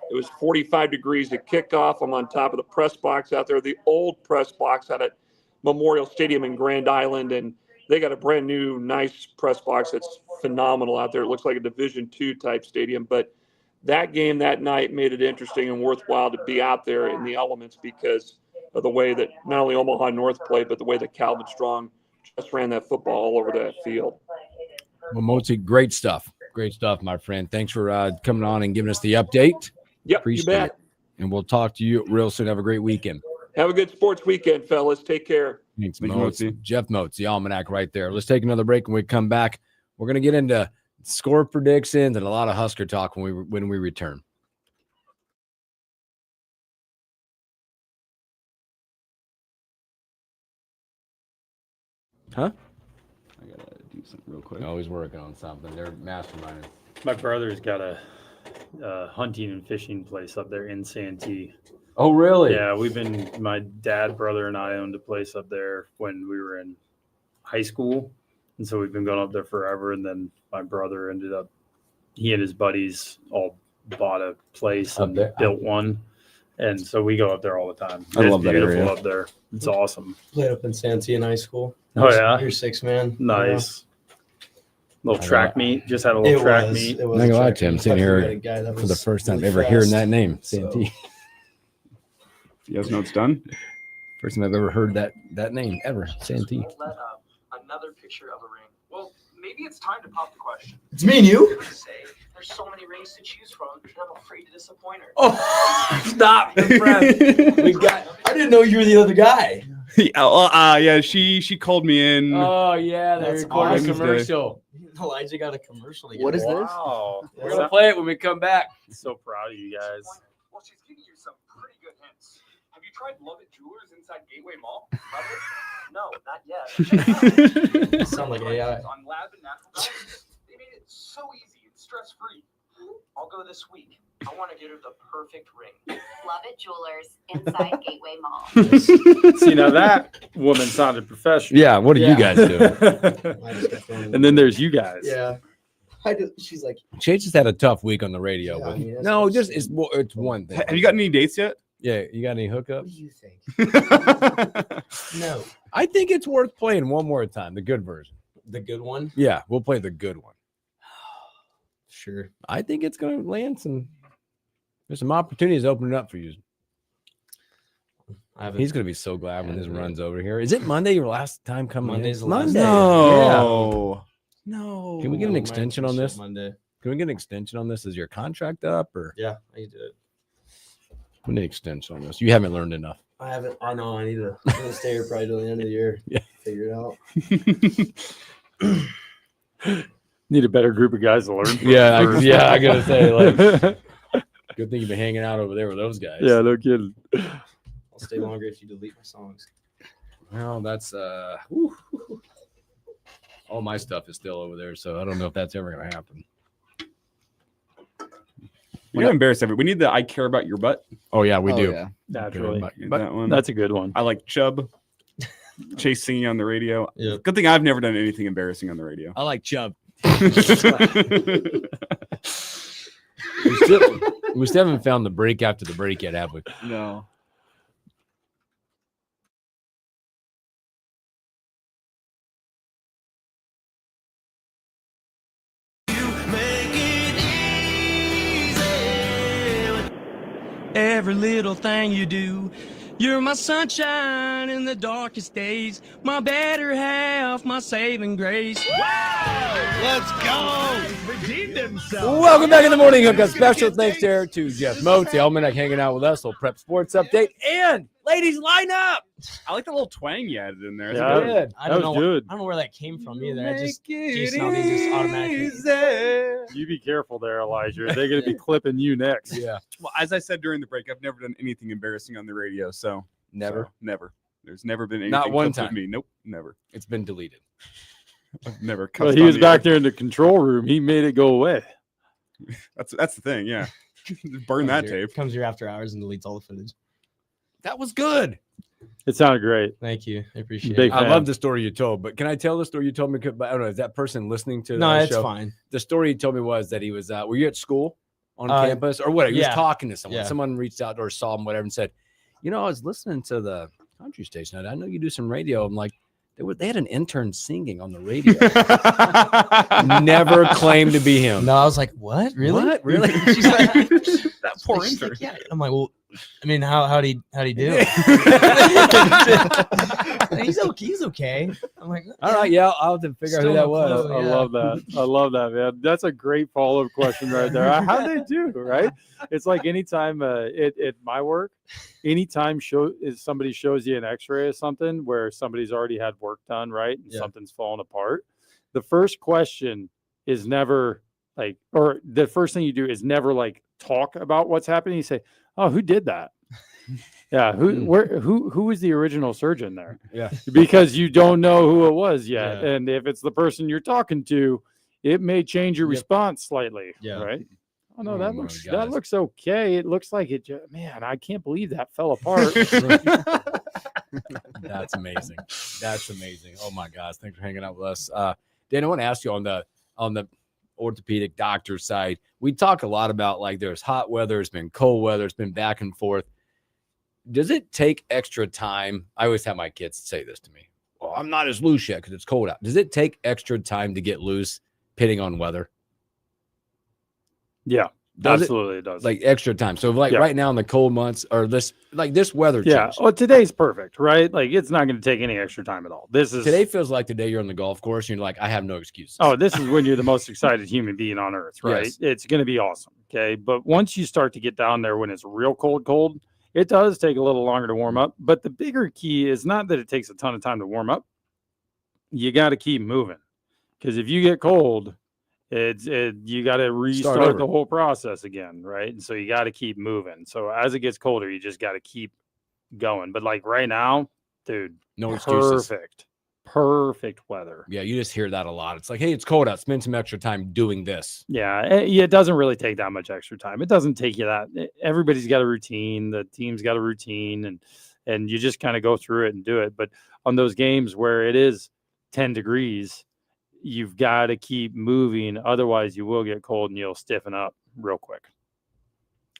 It was 45 degrees at kickoff. I'm on top of the press box out there, the old press box out at Memorial Stadium in Grand Island, and they got a brand new, nice press box that's phenomenal out there. It looks like a Division II type stadium, but that game that night made it interesting and worthwhile to be out there in the elements because of the way that not only Omaha North played, but the way that Calvin Strong just ran that football all over that field. Well, Mozi, great stuff. Great stuff, my friend. Thanks for coming on and giving us the update. Yep, Appreciate you bet. it. And we'll talk to you real soon. Have a great weekend. Have a good sports weekend, fellas. Take care. Thanks, Thank you, Moats. Mozi. Jeff Moats, the almanac right there. Let's take another break. When we come back, we're going to get into score predictions and a lot of Husker talk when we return. Huh? I got to do something real quick. Always working on something. They're masterminding. My brother's got a hunting and fishing place up there in Santee. Oh, really? Yeah, my dad, brother, and I owned a place up there when we were in high school. And so we've been going up there forever. And then my brother he and his buddies all bought a place and built one. And so we go up there all the time. I love that area. Up there. It's awesome. Played up in Santee in high school. Oh, yeah? You're 6-man. Nice. Little track meet. Just had a little track meet. I'm not going to lie to you. I'm sitting here for the first time ever hearing that name, Santee. You guys know it's done? First time I've ever heard that name ever, Santee. Another picture of a ring. Well, maybe it's time to pop the question. It's me and you? There's so many rings to choose from, and I'm afraid to disappoint her. Oh, stop, friend. I didn't know you were the other guy. Yeah, she called me in. Oh, yeah, they recorded a commercial. Elijah got a commercial together. What is this? Wow. We're going to play it when we come back. So proud of you guys. Well, she's giving you some pretty good hints. Have you tried Love It Jewelers inside Gateway Mall? Love it? No, not yet. Sound like AI. On Lab and Natural Diamonds. They made it so easy and stress-free. I'll go this week. I want to get her the perfect ring. Love It Jewelers inside Gateway Mall. See, now that woman sounded professional. Yeah, what are you guys doing? And then there's you guys. Yeah. She's like, She just had a tough week on the radio. Yeah, but I mean, that's no, what just it's one thing. Have you got any dates yet? Yeah, you got any hookups? what do you think? No. I think it's worth playing one more time, the good version. The good one? Yeah, we'll play the good one. Sure. I think it's going to land there's some opportunities opening up for you. He's gonna be so glad when this runs over here. Is it Monday? Your last time coming? Monday's in? the last Monday. day. No. No. Can we get an extension on this? Monday. Can we get an extension on this? Is your contract up or? Yeah, I did it. We need an extension on this. You haven't learned enough. I haven't. I know. I need to stay here probably till the end of the year. Yeah. Figure it out. Need a better group of guys to learn from. I gotta say, like, good thing you've been hanging out over there with those guys. Yeah, no kidding. I'll stay longer if you delete my songs. Well, that's all my stuff is still over there, so I don't know if that's ever gonna happen. You're gonna embarrass everyone. We need the "I care about your butt." Oh yeah, we do. Yeah. Naturally. That one. That's a good one. I like Chubb. Chase singing on the radio. Yeah. Good thing I've never done anything embarrassing on the radio. I like Chubb. We still haven't found the break after the break yet, have we? No. Every little thing you do, you're my sunshine in the darkest days, my better half, my saving grace. Let's go. Redeemed himself. Welcome back in the morning hookup. Special thanks there to Jeff Moats, the Almanac hanging out with us. Little prep sports update. And ladies, line up. I like the little twang you added in there. Yeah, good. I don't know. good. I don't know where that came from either. I just Make Jason it Aldean just automatically. You be careful there, Elijah. They're going to be clipping you next. Yeah. Well, as I said during the break, I've never done anything embarrassing on the radio. So Never? never. There's never been anything. Not one clipped with time. Me. Nope. Never. It's been deleted. I've never. But cussed he on was the back air. there in the control room. He made it go away. That's the thing. Yeah. Just burn that tape. Comes here after hours and deletes all the footage. That was good. It sounded great. Thank you. I appreciate Big it. I fan. love the story you told, but can I tell the story you told me? But I don't know. Is that person listening to No, the it's show? fine. The story you told me was that he was, were you at school on campus or whatever? He yeah. was talking to someone. Yeah. Someone reached out or saw him, whatever, and said, I was listening to the country station. I know you do some radio. I'm like, they had an intern singing on the radio. Never claimed to be him. No, I was like, what? Really? What? Really? She's like, That poor she's intern. like, yeah. I'm like, well, I mean, how'd he do? He's okay. I'm like, All right, yeah, I'll have to figure out who Still that no was. clue. I Yeah. love that. I love that, man. That's a great follow-up question right there. How'd they do, right? It's like anytime at my work, anytime somebody shows you an x-ray or something where somebody's already had work done, right? And something's fallen apart. The first question is never like, or the first thing you do is never like talk about what's happening. You say, oh, who did that? Yeah, who was the original surgeon there? Yeah. Because you don't know who it was yet. Yeah. And if it's the person you're talking to, it may change your Yep. response slightly. Yeah. Right. Oh no, Oh that my looks gosh. okay. It looks like it. Man, I can't believe that fell apart. That's amazing. That's amazing. Oh my gosh. Thanks for hanging out with us. Dan, I want to ask you on the orthopedic doctor side, we talk a lot about like there's hot weather, it's been cold weather, it's been back and forth. Does it take extra time? I always have my kids say this to me. Well, I'm not as loose yet because it's cold out. Does it take extra time to get loose, pitting on weather? Yeah, Does it? absolutely it does. Like extra time. So like Yeah. right now in the cold months or this weather Yeah. change. Well, today's perfect, right? Like it's not going to take any extra time at all. This is Today feels like the day you're on the golf course and you're like, I have no excuses. Oh, this is when you're the most excited human being on earth, right? Yes. It's going to be awesome. Okay. But once you start to get down there when it's real cold, it does take a little longer to warm up. But the bigger key is not that it takes a ton of time to warm up. You got to keep moving because if you get cold, you got to restart the whole process again, right? And so you got to keep moving. So as it gets colder, you just got to keep going. But like right now, dude, No excuses. Perfect weather. Yeah, you just hear that a lot. It's like, hey, it's cold out. Spend some extra time doing this. Yeah, it doesn't really take that much extra time. It doesn't take you that. Everybody's got a routine. The team's got a routine, and you just kind of go through it and do it. But on those games where it is 10 degrees, you've got to keep moving. Otherwise, you will get cold and you'll stiffen up real quick.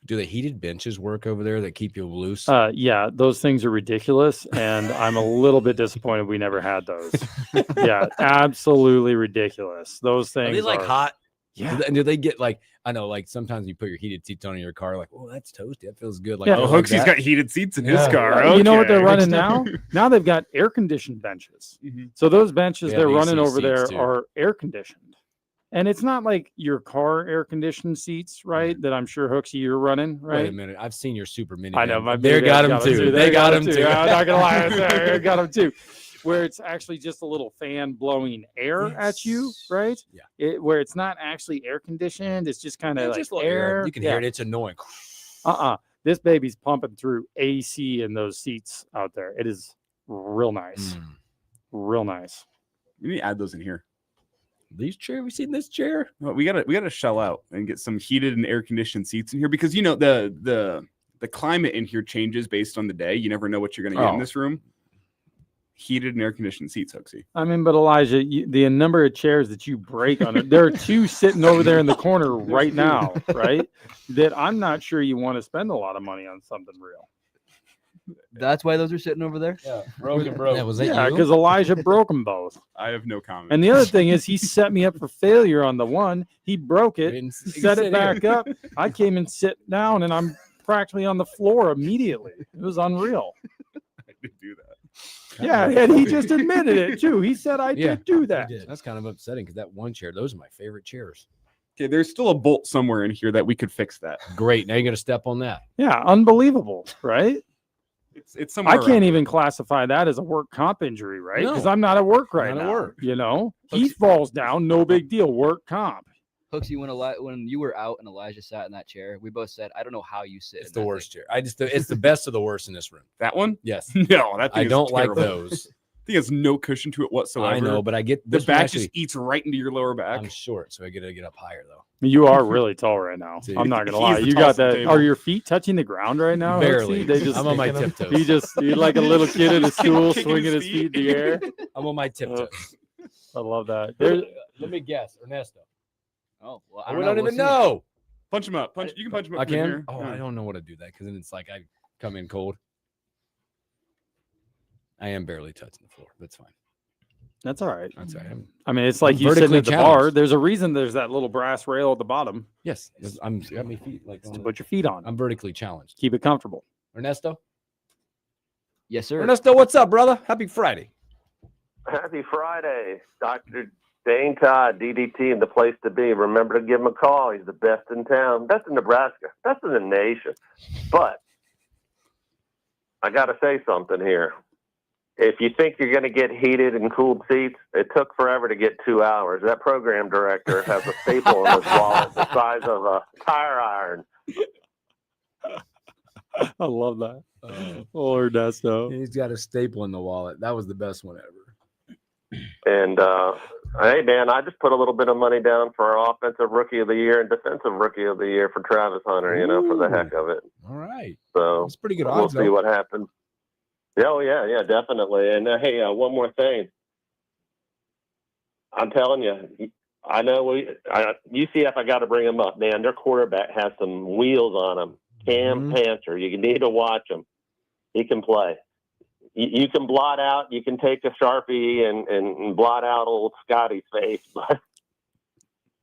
Do the heated benches work over there that keep you loose? Yeah, those things are ridiculous, and I'm a little bit disappointed we never had those. Yeah, absolutely ridiculous. Those things Are they like hot? Yeah. Do they get like, I know, like sometimes you put your heated seats on in your car, like, oh, that's toasty. That feels good. Like, Yeah. Oh, like Hooksy's that. got heated seats in his car. You know what they're Okay. running now? Now they've got air conditioned benches. So those benches They they're have running AC over there seats, too. are air conditioned. And it's not like your car air conditioned seats, right? That I'm sure Hooksy you're running, right? Wait a minute. I've seen your super mini. I know. My They got them too. They got them too. I'm not gonna lie, I got them too. Where it's actually just a little fan blowing air at you, right? Yeah. Where it's not actually air conditioned. It's just kind of like just a little air. You can hear it. It's annoying. This baby's pumping through AC in those seats out there. It is real nice. Real nice. We need to add those in here. These chairs, we seen this chair. Well, we gotta shell out and get some heated and air conditioned seats in here because you know the climate in here changes based on the day. You never know what you're gonna get in this room. Heated and air conditioned seats, Hooksy. I mean, but Elijah, the number of chairs that you break on it, there are two sitting over there in the corner right now, right? That I'm not sure you want to spend a lot of money on something real. That's why those are sitting over there? Yeah, broken, bro. Yeah, was that Yeah, you? because Elijah broke them both. I have no comment. And the other thing is, he set me up for failure on the one. He broke it, You set can it sit back here. up. I came and sit down, and I'm practically on the floor immediately. It was unreal. I did do that. Yeah, and he just admitted it too. He said, I did do that. That's kind of upsetting because that one chair, those are my favorite chairs. Okay, there's still a bolt somewhere in here that we could fix that. Great. Now you're going to step on that. Yeah, unbelievable, right? It's somewhere. I around can't here. even classify that as a work comp injury, right? No. Because I'm not at work right Not at now. work. You know, he falls down, no big deal. Work comp. Hooksy, when you were out and Elijah sat in that chair, we both said, I don't know how you sit. It's the worst chair. It's the best of the worst in this room. That one? Yes. No, that thing I is don't like terrible. those. Thing has no cushion to it whatsoever. I know, but I get the this one back actually- just eats right into your lower back. I'm short, so I get to get up higher though. You are really tall right now. See, I'm not gonna he's lie. the You got tallest at the that. table. Are your feet touching the ground right now? Barely. Hooksy? They just, I'm on my tiptoes. You're like a little kid at a school Kicking swinging his his feet in the air. I'm on my tiptoes. I love that. Let me guess, Ernesto. Oh, well, I don't even know. Punch him up. You can punch him up. I from in can. here. Oh, Yeah. I don't know what to do that because then it's like I come in cold. I am barely touching the floor. That's fine. That's all right. That's all right. I mean, it's like I'm you sitting vertically at the bar. challenged. There's a reason there's that little brass rail at the bottom Yes, I'm got my feet like to put your feet on. I'm vertically challenged. Keep it comfortable. Ernesto. Yes, sir. Ernesto, what's up, brother? Happy Friday. Happy Friday, Dr. Dane Todd, DDT, and the place to be. Remember to give him a call. He's the best in town. Best in Nebraska. Best in the nation. But I got to say something here. If you think you're going to get heated and cooled seats, it took forever to get 2 hours. That program director has a staple in his wallet the size of a tire iron. I love that. Oh, Ernesto. He's got a staple in the wallet. That was the best one ever. And, hey, man, I just put a little bit of money down for our offensive rookie of the year and defensive rookie of the year for Travis Hunter, you know, for the heck of it. All right. So That's pretty good we'll odds, see though. what happens. Yeah, oh, yeah, definitely. And, hey, one more thing. I'm telling you, I know UCF, I got to bring them up, man. Their quarterback has some wheels on him. Cam Panther, you need to watch him. He can play. You can blot out, you can take a Sharpie and blot out old Scotty's face, but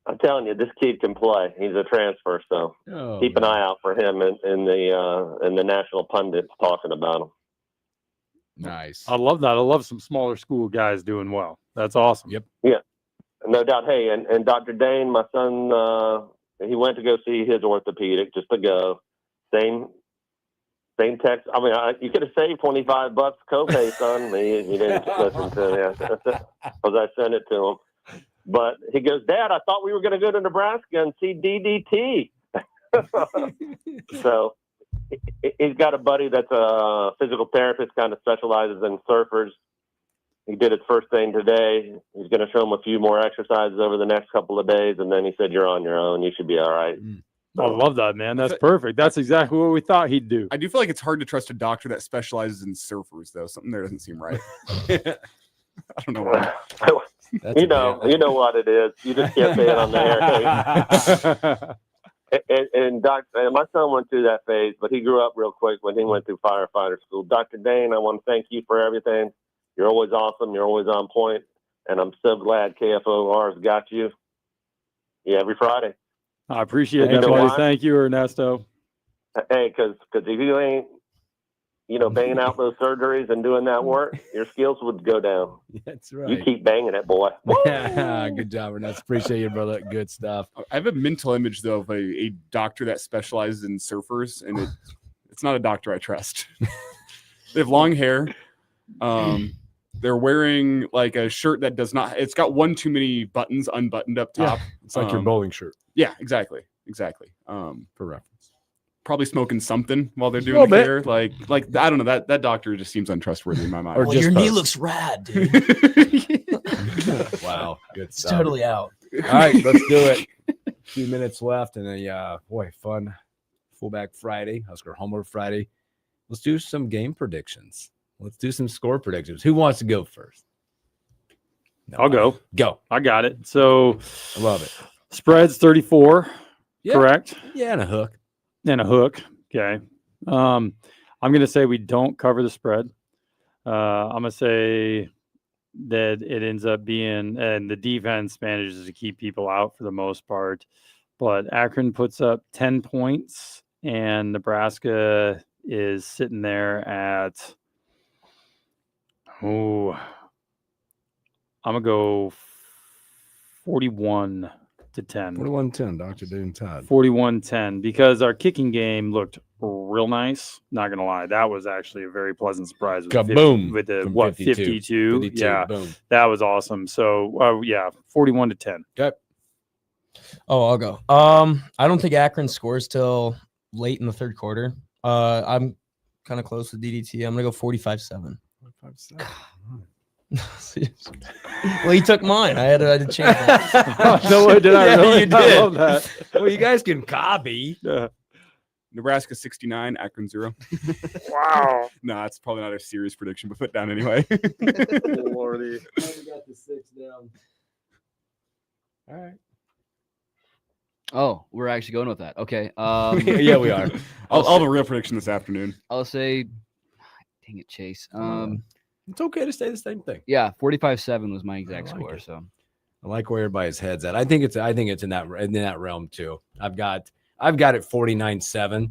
I'm telling you, this kid can play. He's a transfer, so keep an eye out for him in the national pundits talking about him. Nice. I love that. I love some smaller school guys doing well. That's awesome. Yep. Yeah, no doubt. Hey, and Dr. Dane, my son, he went to go see his orthopedic just to go. Same text. I mean, you could have saved $25 copay, son. He didn't listen to me because I sent it to him. But he goes, Dad, I thought we were going to go to Nebraska and see DDT. So he's got a buddy that's a physical therapist, kind of specializes in surfers. He did his first thing today. He's going to show him a few more exercises over the next couple of days. And then he said, you're on your own. You should be all right. I love that, man. That's perfect. That's exactly what we thought he'd do. I do feel like it's hard to trust a doctor that specializes in surfers, though. Something there doesn't seem right. I don't know why. You know what it is. You just can't say it on the air. And my son went through that phase, but he grew up real quick when he went through firefighter school. Dr. Dane, I want to thank you for everything. You're always awesome. You're always on point. And I'm so glad KFOR's got you. Yeah, every Friday. I appreciate You that, know buddy. why? Thank you, Ernesto. Hey, because if you ain't, banging out those surgeries and doing that work, your skills would go down. That's right. You keep banging it, boy. Good job, Ernesto. Appreciate you, brother. Good stuff. I have a mental image though of a doctor that specializes in surfers, and it's not a doctor I trust. They have long hair. They're wearing like a shirt that does not. It's got one too many buttons unbuttoned up top. Yeah, it's like your bowling shirt. Yeah, exactly. For reference. Probably smoking something while they're A doing the little hair. Like I don't know. That doctor just seems untrustworthy in my mind. Well, your knee looks rad, dude. Wow, good It's stuff. totally out. All right, let's do it. A few minutes left, and a fun fullback Friday, Husker homework Friday. Let's do some game predictions. Let's do some score predictions. Who wants to go first? I'll go. Go. I got it. So I love it. Spread's 34, correct? Yeah, and a hook. And a hook. Okay. I'm going to say we don't cover the spread. I'm going to say that it ends up being, and the defense manages to keep people out for the most part, but Akron puts up 10 points and Nebraska is sitting there at, I'm going to go 41-10. 41-10, Dr. Dune Todd. 41-10, because our kicking game looked real nice. Not going to lie. That was actually a very pleasant surprise. With Kaboom. With the, From 52? 52. Yeah. Boom. That was awesome. So, 41-10. Okay. Oh, I'll go. I don't think Akron scores till late in the third quarter. I'm kind of close with DDT. I'm gonna go 45-7. 45-7. Well, he took mine. I had to change that. No way did I really? You did. I love that. Well, you guys can copy. Nebraska 69, Akron 0. Wow. No, that's probably not a serious prediction, but put down anyway. Lordy. I got the 6 down. All right. Oh, we're actually going with that. Okay. Yeah, we are. I'll have a real prediction this afternoon. I'll say, dang it, Chase. It's okay to say the same thing. Yeah, 45-7 was my exact like score. it. So I like where everybody's head's at. I think it's in that realm too. I've got it 49-7,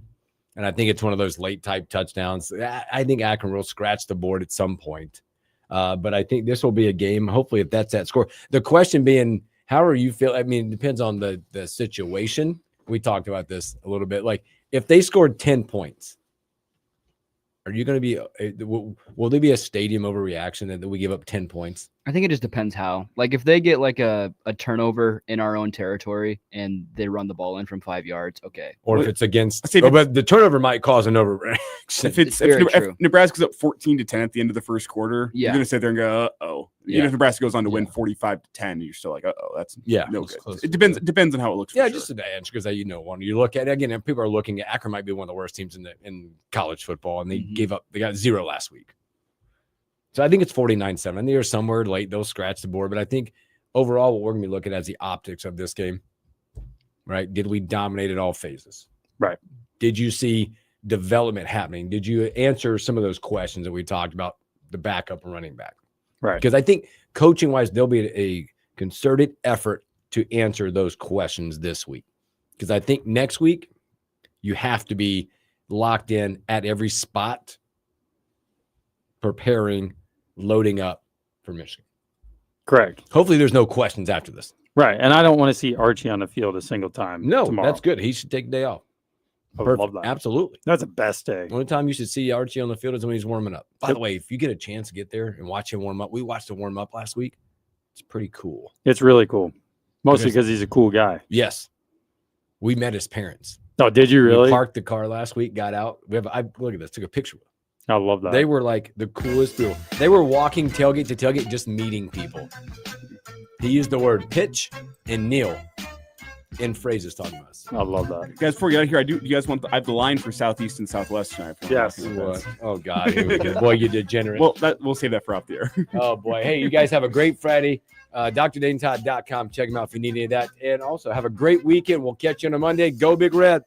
and I think it's one of those late type touchdowns. I think Akron will scratch the board at some point, but I think this will be a game. Hopefully, if that's that score. The question being, how are you feel? I mean, it depends on the situation. We talked about this a little bit. Like if they scored 10 points. Are you going to be? Will there be a stadium overreaction that we give up 10 points? I think it just depends how. Like if they get like a turnover in our own territory and they run the ball in from 5 yards, okay. Or if it's against, I'd say but the turnover might cause an overreaction. If Nebraska's up 14-10 at the end of the first quarter, Yeah. you're going to sit there and go, uh-oh. Yeah. Even if Nebraska goes on to win 45-10, you're still like, uh-oh, that's no It's good. close. It depends on how it looks. Yeah, for just sure. an edge because when you look at it again, if people are looking at Akron might be one of the worst teams in college football, and they they got 0 last week. So I think it's 49-7. I think they're somewhere late. They'll scratch the board, but I think overall what we're going to be looking at is the optics of this game. Right? Did we dominate at all phases? Right. Did you see development happening? Did you answer some of those questions that we talked about, the backup and running back? Right. Because I think coaching wise, there'll be a concerted effort to answer those questions this week. Because I think next week you have to be locked in at every spot, preparing, loading up for Michigan. Correct. Hopefully there's no questions after this. Right. And I don't want to see Archie on the field a single time. No, tomorrow. that's good. He should take a day off. I would love that. Absolutely. That's the best day. The only time you should see Archie on the field is when he's warming up. By the way, if you get a chance to get there and watch him warm up, we watched him warm up last week. It's pretty cool. It's really cool. Mostly because he's a cool guy. Yes. We met his parents. Oh, did you really? We parked the car last week, got out. Look at this, took a picture with him. I love that. They were like the coolest people. They were walking tailgate to tailgate, just meeting people. He used the word pitch and kneel in phrases talking about us. I love that. Guys, before we get out of here, I have the line for Southeast and Southwest tonight. Yes. Oh, God. Here we go. Boy, you degenerate. Well, we'll save that for off the air. Oh, boy. Hey, you guys have a great Friday. DrDaneTodd.com. Check them out if you need any of that. And also have a great weekend. We'll catch you on a Monday. Go Big Red.